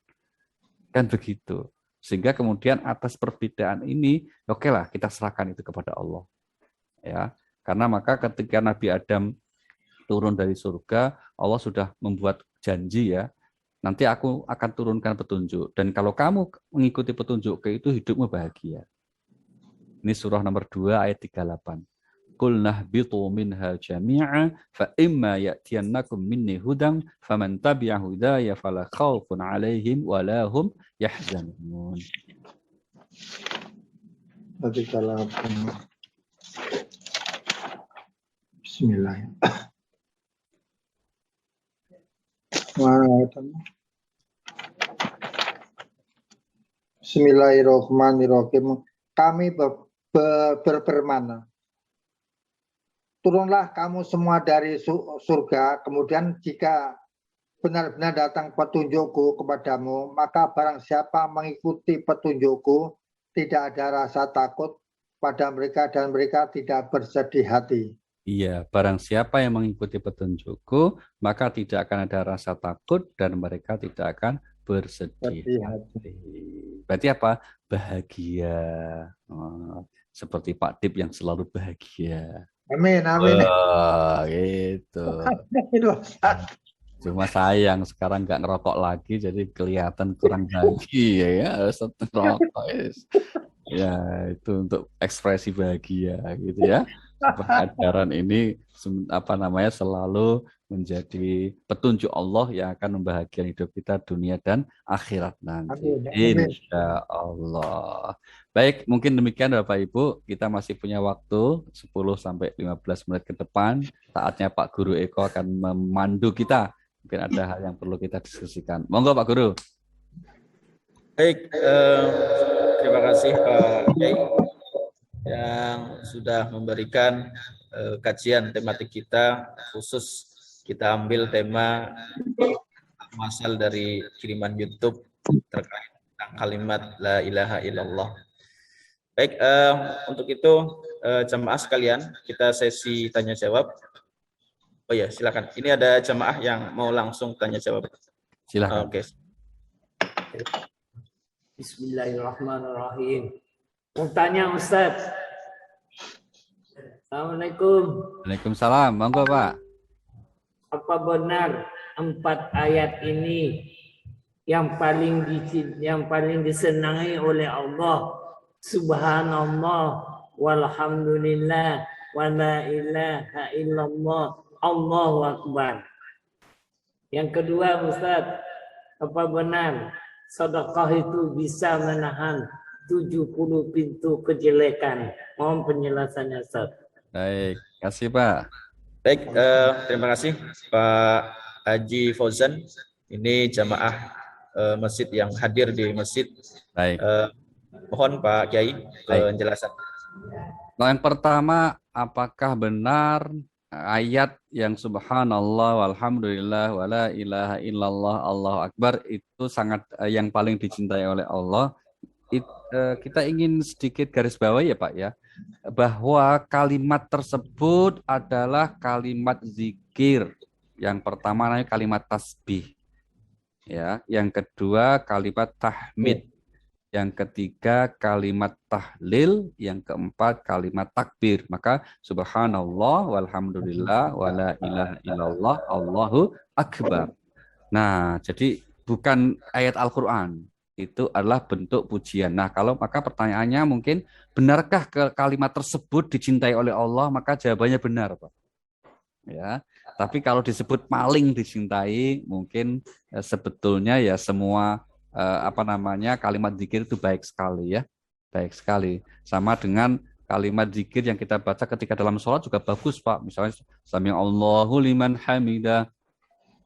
Kan begitu. Sehingga kemudian atas perbedaan ini, oke lah kita serahkan itu kepada Allah. Ya, karena maka ketika Nabi Adam turun dari surga, Allah sudah membuat janji ya, nanti aku akan turunkan petunjuk. Dan kalau kamu mengikuti petunjuk itu hidupmu bahagia. Ini surah nomor 2 ayat 38. Qulna ihbitu minha jami'a fa imma ya'tiyannakum minni hudan faman tabi'a hudaya fala khaufun 'alaihim wa la hum yahzanun. Nanti kalau Bismillah. Bismillahirrahmanirrahim. Kami berfirman, turunlah kamu semua dari surga, kemudian jika benar-benar datang petunjukku kepadamu, maka barang siapa mengikuti petunjukku, tidak ada rasa takut pada mereka dan mereka tidak bersedih hati. Iya, barang siapa yang mengikuti petunjukku, maka tidak akan ada rasa takut dan mereka tidak akan bersedih hati. Berarti apa? Bahagia. Oh, seperti Pak Dip yang selalu bahagia. Amin, amin. Oh, gitu. Cuma sayang sekarang nggak ngerokok lagi, jadi kelihatan kurang bahagia ya. Harus ngerokok. Ya, itu untuk ekspresi bahagia gitu ya. Ajaran ini selalu menjadi petunjuk Allah yang akan membahagiakan hidup kita dunia dan akhirat nanti. Insya Allah. Baik, mungkin demikian Bapak Ibu. Kita masih punya waktu 10-15 menit ke depan. Saatnya Pak Guru Eko akan memandu kita. Mungkin ada hal yang perlu kita diskusikan. Monggo Pak Guru. Baik, terima kasih Pak Kiai yang sudah memberikan kajian tematik kita, khusus kita ambil tema masal dari kiriman YouTube terkait tentang kalimat la ilaha illallah. Baik, untuk itu jamaah sekalian, kita sesi tanya jawab. Oh ya, silakan. Ini ada jamaah yang mau langsung tanya jawab. Silakan. Oke. Bismillahirrahmanirrahim. Mau tanya Ustaz. Assalamualaikum. Waalaikumsalam. Monggo Pak. Apa benar 4 ayat ini yang paling disenangi oleh Allah? Subhanallah walhamdulillah wa la ilaha illallah Allahu akbar. Yang kedua Ustaz, apa benar sedekah itu bisa menahan 70 pintu kejelekan? Mohon penjelasannya Ustaz. Baik, kasih Pak. Baik, terima kasih Pak Haji Fauzan. Ini jamaah masjid yang hadir di masjid. Baik. Mohon Pak Kiai penjelasan. Nah, yang pertama, apakah benar ayat yang subhanallah walhamdulillah wala ilaha illallah Allahu akbar itu sangat yang paling dicintai oleh Allah? Kita ingin sedikit garis bawahi ya Pak ya, bahwa kalimat tersebut adalah kalimat zikir. Yang pertama namanya kalimat tasbih, ya. Yang kedua kalimat tahmid, yang ketiga kalimat tahlil, yang keempat kalimat takbir. Maka subhanallah walhamdulillah wala ilaha illallah Allahu akbar. Nah, jadi bukan ayat Al-Qur'an. Itu adalah bentuk pujian. Nah, kalau maka pertanyaannya mungkin, benarkah kalimat tersebut dicintai oleh Allah? Maka jawabannya benar, Pak. Ya, tapi kalau disebut paling dicintai, mungkin sebetulnya ya semua kalimat zikir itu baik sekali ya, baik sekali. Sama dengan kalimat zikir yang kita baca ketika dalam sholat juga bagus, Pak. Misalnya Sami'allahu liman hamidah,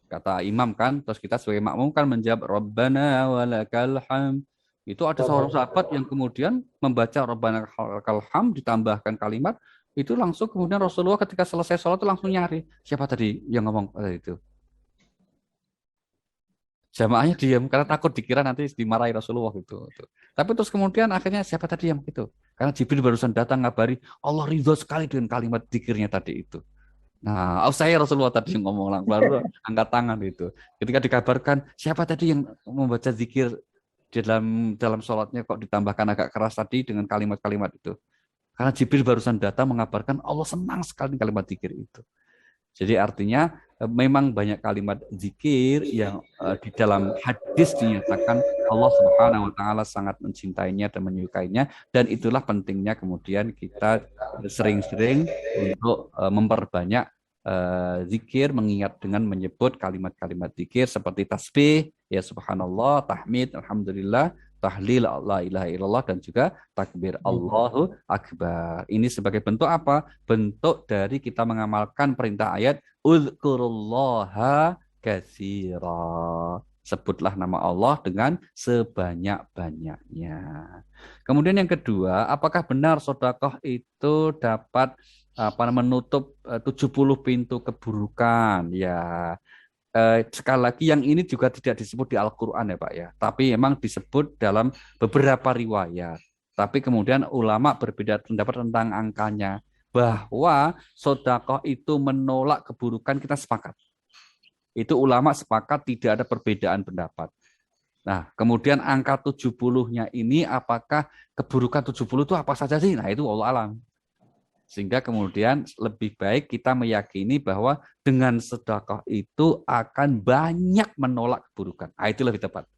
kata imam kan, terus kita sebagai makmum kan menjawab Rabbana walakal hamd. Itu ada seorang sahabat yang kemudian membaca Rabbana walakal hamd ditambahkan kalimat itu, langsung kemudian Rasulullah ketika selesai sholat itu langsung nyari siapa tadi yang ngomong itu. Jamaahnya diam karena takut dikira nanti dimarahi Rasulullah gitu. Tapi terus kemudian akhirnya siapa tadi yang itu? Karena Jibril barusan datang ngabari Allah ridho sekali dengan kalimat zikirnya tadi itu. Nah, saya Rasulullah tadi yang ngomong, baru angkat tangan itu. Ketika dikabarkan siapa tadi yang membaca zikir di dalam sholatnya kok ditambahkan agak keras tadi dengan kalimat-kalimat itu. Karena Jibril barusan datang mengabarkan Allah senang sekali kalimat zikir itu. Jadi artinya memang banyak kalimat zikir yang di dalam hadis dinyatakan Allah Subhanahu wa taala sangat mencintainya dan menyukainya, dan itulah pentingnya kemudian kita sering-sering untuk memperbanyak zikir, mengingat dengan menyebut kalimat-kalimat zikir seperti tasbih, ya subhanallah, tahmid, alhamdulillah, tahlil, la ilaha illallah, dan juga takbir Allahu Akbar. Ini sebagai bentuk apa? Bentuk dari kita mengamalkan perintah ayat Udzkurullaha katsira. Sebutlah nama Allah dengan sebanyak-banyaknya. Kemudian yang kedua, apakah benar sedekah itu dapat menutup 70 pintu keburukan? Ya, sekali lagi yang ini juga tidak disebut di Al-Quran ya Pak ya, tapi memang disebut dalam beberapa riwayat. Tapi kemudian ulama berbeda pendapat tentang angkanya, bahwa sedekah itu menolak keburukan, kita sepakat. Itu ulama sepakat, tidak ada perbedaan pendapat. Nah, kemudian angka 70-nya ini apakah keburukan 70 itu apa saja sih? Nah, itu wallahu alam. Sehingga kemudian lebih baik kita meyakini bahwa dengan sedekah itu akan banyak menolak keburukan. Nah, itu lebih tepat.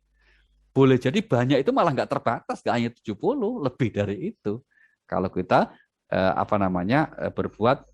Boleh jadi banyak itu malah nggak terbatas, nggak hanya 70, lebih dari itu. Kalau kita berbuat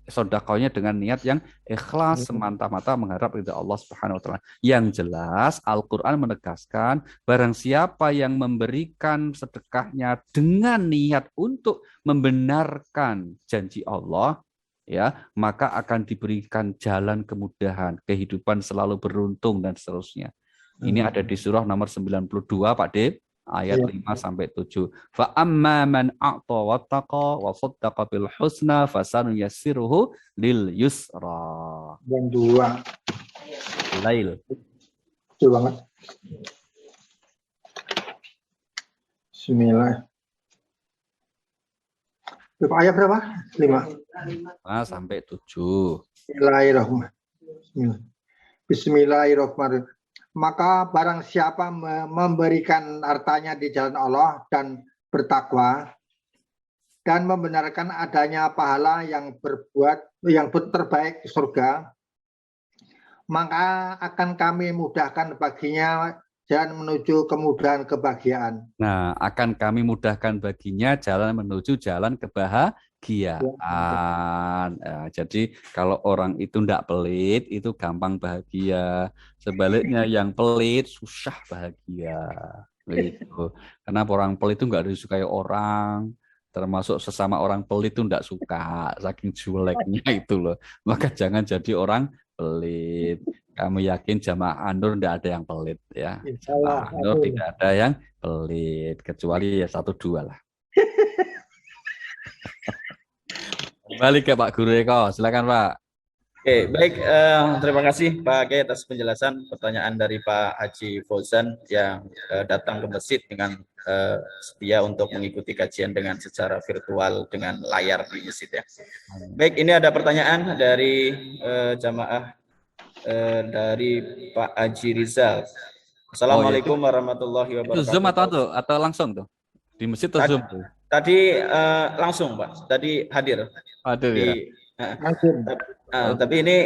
sedekahnya dengan niat yang ikhlas, semata-mata mengharap ridha Allah Subhanahu wa taala. Yang jelas Al-Qur'an menegaskan barang siapa yang memberikan sedekahnya dengan niat untuk membenarkan janji Allah, ya, maka akan diberikan jalan kemudahan, kehidupan selalu beruntung dan seterusnya. Ini ada di surah nomor 92 Pak Dep, ayat 5 sampai 7. Fa amma man a'ta wattaqa wa saddaqa bil husna fasanuyassiruhu lil yusra. Yang dua. Lail. Betul banget. Bismillah. Ayat berapa? 5 sampai 7. Bismillahirrahmanirrahim. Bismillahirrahmanirrahim. Maka barang siapa memberikan hartanya di jalan Allah dan bertakwa dan membenarkan adanya pahala yang terbaik di surga, maka akan kami mudahkan baginya jalan menuju kemudahan kebahagiaan. Nah, akan kami mudahkan baginya jalan menuju jalan kebahagiaan. Jadi kalau orang itu tidak pelit, itu gampang bahagia. Sebaliknya yang pelit susah bahagia. Gitu. Karena orang pelit itu nggak disukai orang, termasuk sesama orang pelit itu tidak suka, saking jeleknya itu loh. Maka jangan jadi orang pelit. Kamu yakin jamaah An-Nur tidak ada yang pelit ya? Jamaah An-Nur tidak ada yang pelit, kecuali ya 1-2 lah. Kembali ke Pak Guru Eko, silakan Pak. Oke, baik. Terima kasih Pak Kiai atas penjelasan pertanyaan dari Pak Haji Fauzan yang datang ke masjid dengan setia untuk mengikuti kajian dengan secara virtual dengan layar di masjid ya. Baik, ini ada pertanyaan dari jamaah dari Pak Haji Rizal. Assalamualaikum warahmatullahi wabarakatuh. Itu Zoom atau langsung tuh? Di masjid atau Zoom tuh? Tadi langsung Pak, tadi hadir. Hadir ya. Tapi ini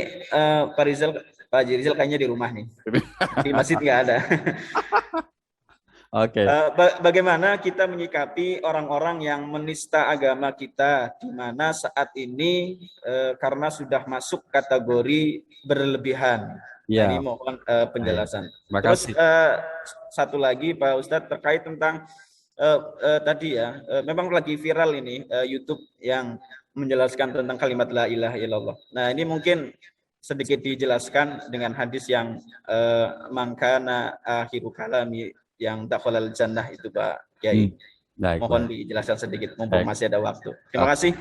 Pak Haji Rizal kayaknya di rumah nih. Di masjid nggak ada. Oke. Bagaimana kita menyikapi orang-orang yang menista agama kita, di mana saat ini karena sudah masuk kategori berlebihan. Ya. Ini mohon penjelasan. Terus satu lagi Pak Ustadz terkait tentang tadi ya, memang lagi viral ini YouTube yang menjelaskan tentang kalimat la ilaha illallah. Nah, ini mungkin sedikit dijelaskan dengan hadis yang mangkana akhiru kalami yang dakhalal jannah itu Pak Kiai. Mohon dijelaskan sedikit mumpung masih ada waktu. Terima kasih.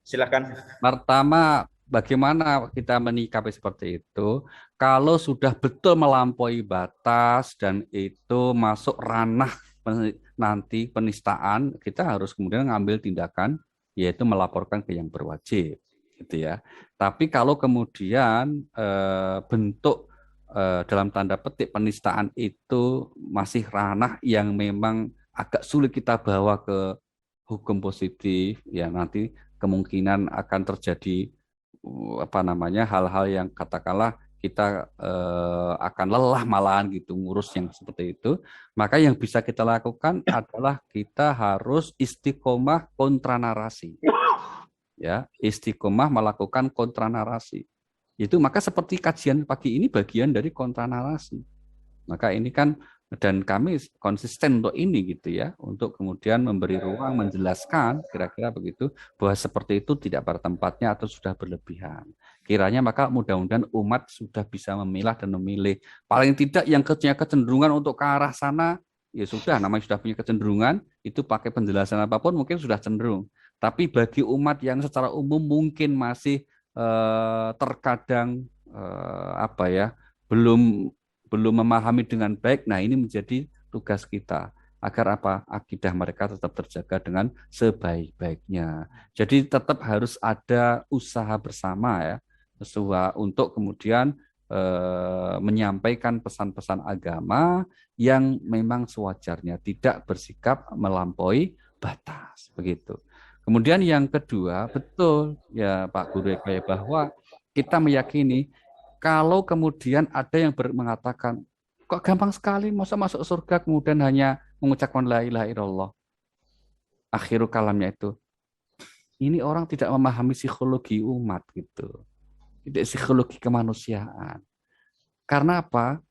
Silakan. Pertama, bagaimana kita menyikapi seperti itu? Kalau sudah betul melampaui batas dan itu masuk ranah nanti penistaan, kita harus kemudian ngambil tindakan, yaitu melaporkan ke yang berwajib, gitu ya. Tapi kalau kemudian bentuk dalam tanda petik penistaan itu masih ranah yang memang agak sulit kita bawa ke hukum positif, ya nanti kemungkinan akan terjadi apa namanya, hal-hal yang katakanlah kita akan lelah malahan gitu ngurus yang seperti itu, maka yang bisa kita lakukan adalah kita harus istiqomah kontra narasi. Ya, istiqomah melakukan kontra narasi. Itu maka seperti kajian pagi ini bagian dari kontra narasi. Maka ini kan, dan kami konsisten untuk ini gitu ya, untuk kemudian memberi ruang menjelaskan kira-kira begitu, bahwa seperti itu tidak pada tempatnya atau sudah berlebihan. Kiranya maka mudah-mudahan umat sudah bisa memilah dan memilih. Paling tidak yang kecenderungan untuk ke arah sana, ya sudah, namanya sudah punya kecenderungan, itu pakai penjelasan apapun mungkin sudah cenderung. Tapi bagi umat yang secara umum mungkin masih terkadang apa ya, belum memahami dengan baik. Nah, ini menjadi tugas kita agar apa, akidah mereka tetap terjaga dengan sebaik-baiknya. Jadi tetap harus ada usaha bersama ya, untuk kemudian menyampaikan pesan-pesan agama yang memang sewajarnya, tidak bersikap melampaui batas begitu. Kemudian yang kedua, betul ya Pak Guru Eka, bahwa kita meyakini kalau kemudian ada yang mengatakan, kok gampang sekali masa masuk surga kemudian hanya mengucapkan la ilaha illallah. Akhirul kalamnya itu. Ini orang tidak memahami psikologi umat gitu. Tidak psikologi kemanusiaan. Karena apa?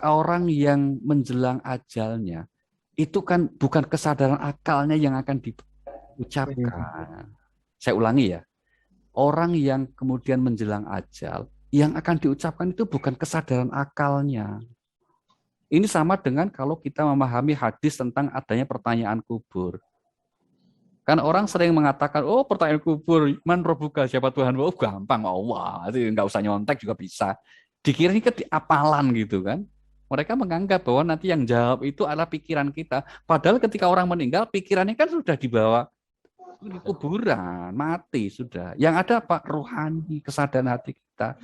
Orang yang menjelang ajalnya itu kan bukan kesadaran akalnya yang akan diucapkan. Saya ulangi ya. Orang yang kemudian menjelang ajal, yang akan diucapkan itu bukan kesadaran akalnya. Ini sama dengan kalau kita memahami hadis tentang adanya pertanyaan kubur. Kan orang sering mengatakan, oh pertanyaan kubur, man robuka, siapa Tuhan? Oh gampang, Allah, nggak usah nyontek juga bisa. Dikira ini apalan gitu kan. Mereka menganggap bahwa nanti yang jawab itu adalah pikiran kita. Padahal ketika orang meninggal, pikirannya kan sudah dibawa di kuburan, mati sudah. Yang ada apa? Rohani, kesadaran hati kita.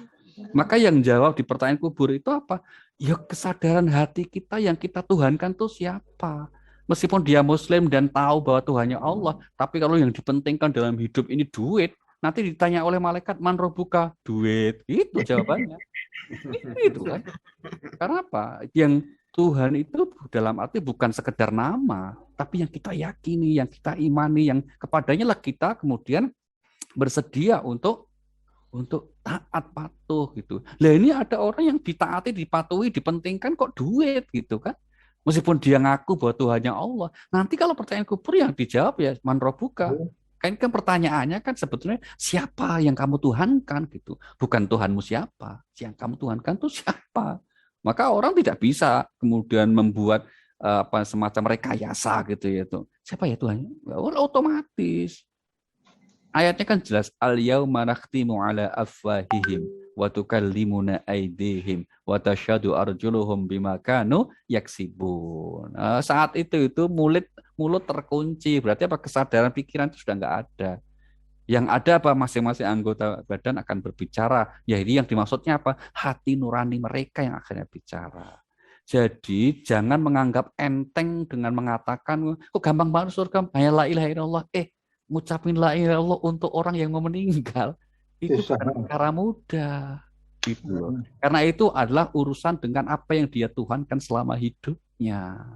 Maka yang jawab di pertanyaan kubur itu apa? Ya kesadaran hati kita yang kita tuhankan tuh siapa? Meskipun dia Muslim dan tahu bahwa Tuhannya Allah, tapi kalau yang dipentingkan dalam hidup ini duit, nanti ditanya oleh malaikat, man robuka, duit. Itu jawabannya. Itu kan. Karena apa? Yang Tuhan itu dalam arti bukan sekedar nama, tapi yang kita yakini, yang kita imani, yang kepadanya lah kita kemudian bersedia untuk taat patuh gitu. Lah ini ada orang yang ditaati, dipatuhi, dipentingkan kok duit gitu kan. Meskipun dia ngaku bahwa Tuhannya Allah, nanti kalau pertanyaan kubur yang dijawab ya man robuka. Kan pertanyaannya kan sebetulnya siapa yang kamu tuhankan gitu. Bukan Tuhanmu siapa, yang kamu tuhankan itu siapa. Maka orang tidak bisa kemudian membuat semacam rekayasa gitu ya itu. Siapa ya Tuhannya? Otomatis. Ayatnya kan jelas, al-yauma nakhtimu ala afwahihim wa tukallimuna aydihim wa tashhadu arjuluhum bima kanu yaksibun. Saat itu mulut terkunci, berarti apa, kesadaran pikiran itu sudah enggak ada. Yang ada apa, masing-masing anggota badan akan berbicara. Ya ini yang dimaksudnya apa? Hati nurani mereka yang akhirnya bicara. Jadi jangan menganggap enteng dengan mengatakan kok gampang banget surga, hanya la ilaha illallah. Ngucapin la ilaha illallah untuk orang yang mau meninggal itu bukan perkara mudah gitu loh. Karena itu adalah urusan dengan apa yang dia tuhankan selama hidupnya.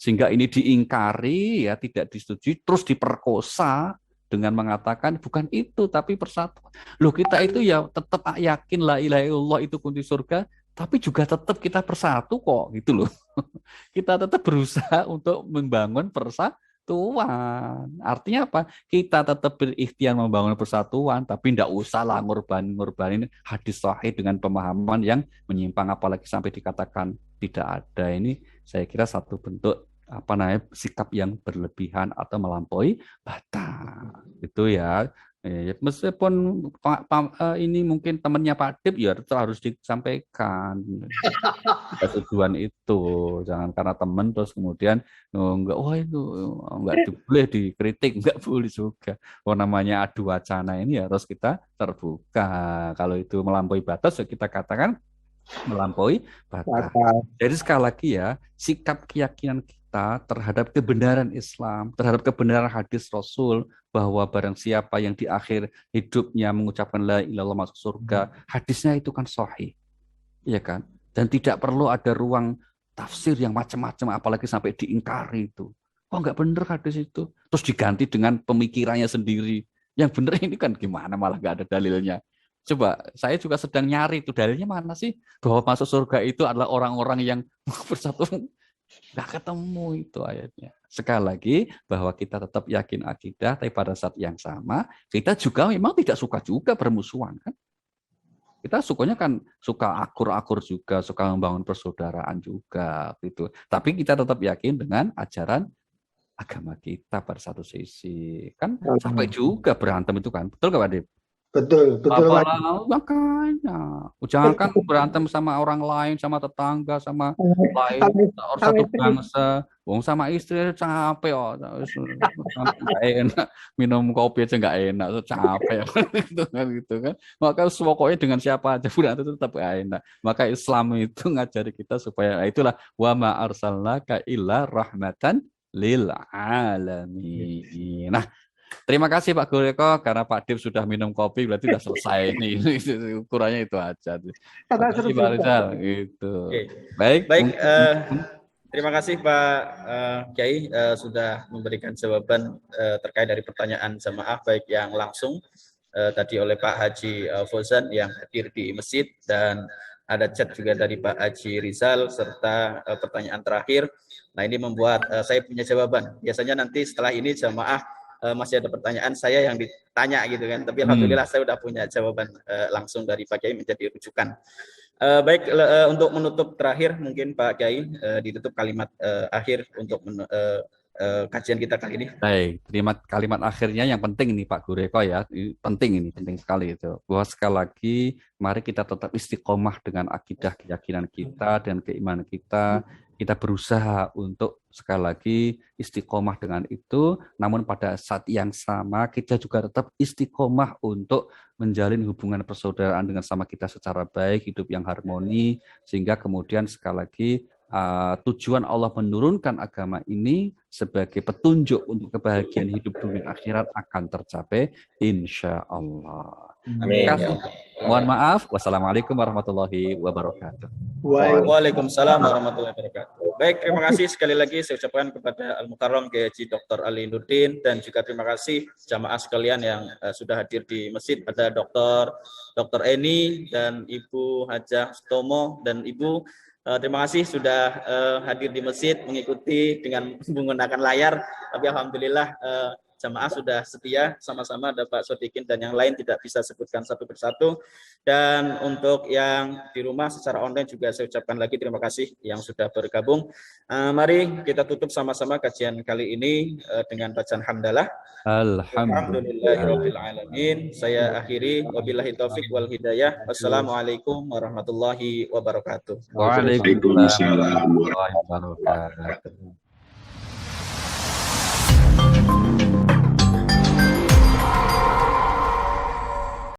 Sehingga ini diingkari ya, tidak disetujui, terus diperkosa dengan mengatakan bukan itu tapi persatuan. Loh kita itu ya tetap yakin la ilaha illallah itu kunci surga, tapi juga tetap kita bersatu kok gitu loh. Kita tetap berusaha untuk membangun persatuan. Artinya apa? Kita tetap berikhtiar membangun persatuan, tapi tidak usahlah ngorbanin hadis sahih dengan pemahaman yang menyimpang, apalagi sampai dikatakan tidak ada. Ini saya kira satu bentuk sikap yang berlebihan atau melampaui batas. Itu ya. Meskipun ini mungkin temannya Pak Dip ya harus disampaikan tujuan itu, jangan karena teman terus kemudian enggak, itu enggak boleh dikritik, enggak boleh juga. Namanya adu wacana ini harus kita terbuka. Kalau itu melampaui batas ya kita katakan melampaui batas. Jadi sekali lagi ya, sikap keyakinan kita kita terhadap kebenaran Islam, terhadap kebenaran hadis Rasul, bahwa barang siapa yang di akhir hidupnya mengucapkan la ilaha illallah masuk surga, hadisnya itu kan sahih, ya kan? Dan tidak perlu ada ruang tafsir yang macam-macam, apalagi sampai diingkari itu. Oh nggak bener hadis itu, terus diganti dengan pemikirannya sendiri. Yang bener ini kan gimana, malah nggak ada dalilnya. Coba, saya juga sedang nyari itu dalilnya mana sih bahwa masuk surga itu adalah orang-orang yang bersatu. Nggak ketemu itu ayatnya. Sekali lagi, bahwa kita tetap yakin akidah, tapi pada saat yang sama, kita juga memang tidak suka juga bermusuhan, kan? Kita sukanya kan suka akur-akur juga, suka membangun persaudaraan juga, gitu. Tapi kita tetap yakin dengan ajaran agama kita pada satu sisi. Kan sampai juga berantem itu kan. Betul nggak Pak Dip? Betul, betul. Apalah, makanya. Jangan kan berantem sama orang lain, sama tetangga, sama lain, orang satu bangsa. Wong sama istri capek, nggak enak. Minum kopi aja nggak enak, capek. gitu kan. Maka pokoknya dengan siapa aja berantem itu tetap nggak enak. Maka Islam itu ngajari kita supaya itulah wa ma arsalnaka illa rahmatan lil alamin. Nah, terima kasih Pak Gureko, karena Pak Dip sudah minum kopi, berarti sudah selesai ini. Ukurannya itu aja. Terima kasih Pak Rizal. Gitu. Oke. Baik. Terima kasih Pak Kiai sudah memberikan jawaban terkait dari pertanyaan jamaah, baik yang langsung tadi oleh Pak Haji Fauzan yang hadir di masjid, dan ada chat juga dari Pak Haji Rizal, serta pertanyaan terakhir. Nah, ini membuat saya punya jawaban. Biasanya nanti setelah ini jamaah masih ada pertanyaan saya yang ditanya gitu kan, tapi alhamdulillah saya sudah punya jawaban langsung dari Pak Kiai menjadi rujukan. Baik, untuk menutup terakhir mungkin Pak Kiai ditutup kalimat akhir untuk kajian kita kali ini. Baik, kalimat akhirnya yang penting ini Pak Gureko ya, penting sekali itu. Bahwa sekali lagi mari kita tetap istiqomah dengan akidah keyakinan kita dan keimanan kita. Kita berusaha untuk sekali lagi istiqomah dengan itu, namun pada saat yang sama kita juga tetap istiqomah untuk menjalin hubungan persaudaraan dengan sama kita secara baik, hidup yang harmoni, sehingga kemudian sekali lagi tujuan Allah menurunkan agama ini sebagai petunjuk untuk kebahagiaan hidup dunia akhirat akan tercapai insya Allah. Amin. Mohon maaf. Wassalamualaikum warahmatullahi wabarakatuh. Waalaikumsalam warahmatullahi wabarakatuh. Baik, terima kasih sekali lagi saya ucapkan kepada Al-Mukarram Kiai Haji Dr. Ali Nurdin, dan juga terima kasih jamaah sekalian yang sudah hadir di masjid. Ada Dr. Eni dan Ibu Hajah Stomo dan Ibu. Terima kasih sudah hadir di masjid mengikuti dengan menggunakan layar. Tapi alhamdulillah jamaah sudah setia, sama-sama ada Pak Sodikin dan yang lain tidak bisa sebutkan satu persatu. Dan untuk yang di rumah secara online juga saya ucapkan lagi terima kasih yang sudah bergabung. Mari kita tutup sama-sama kajian kali ini dengan bacaan hamdalah. Alhamdulillahirabbil alamin. Saya akhiri, wabillahi taufik wal hidayah. Wassalamualaikum warahmatullahi wabarakatuh. Waalaikumsalam warahmatullahi wabarakatuh.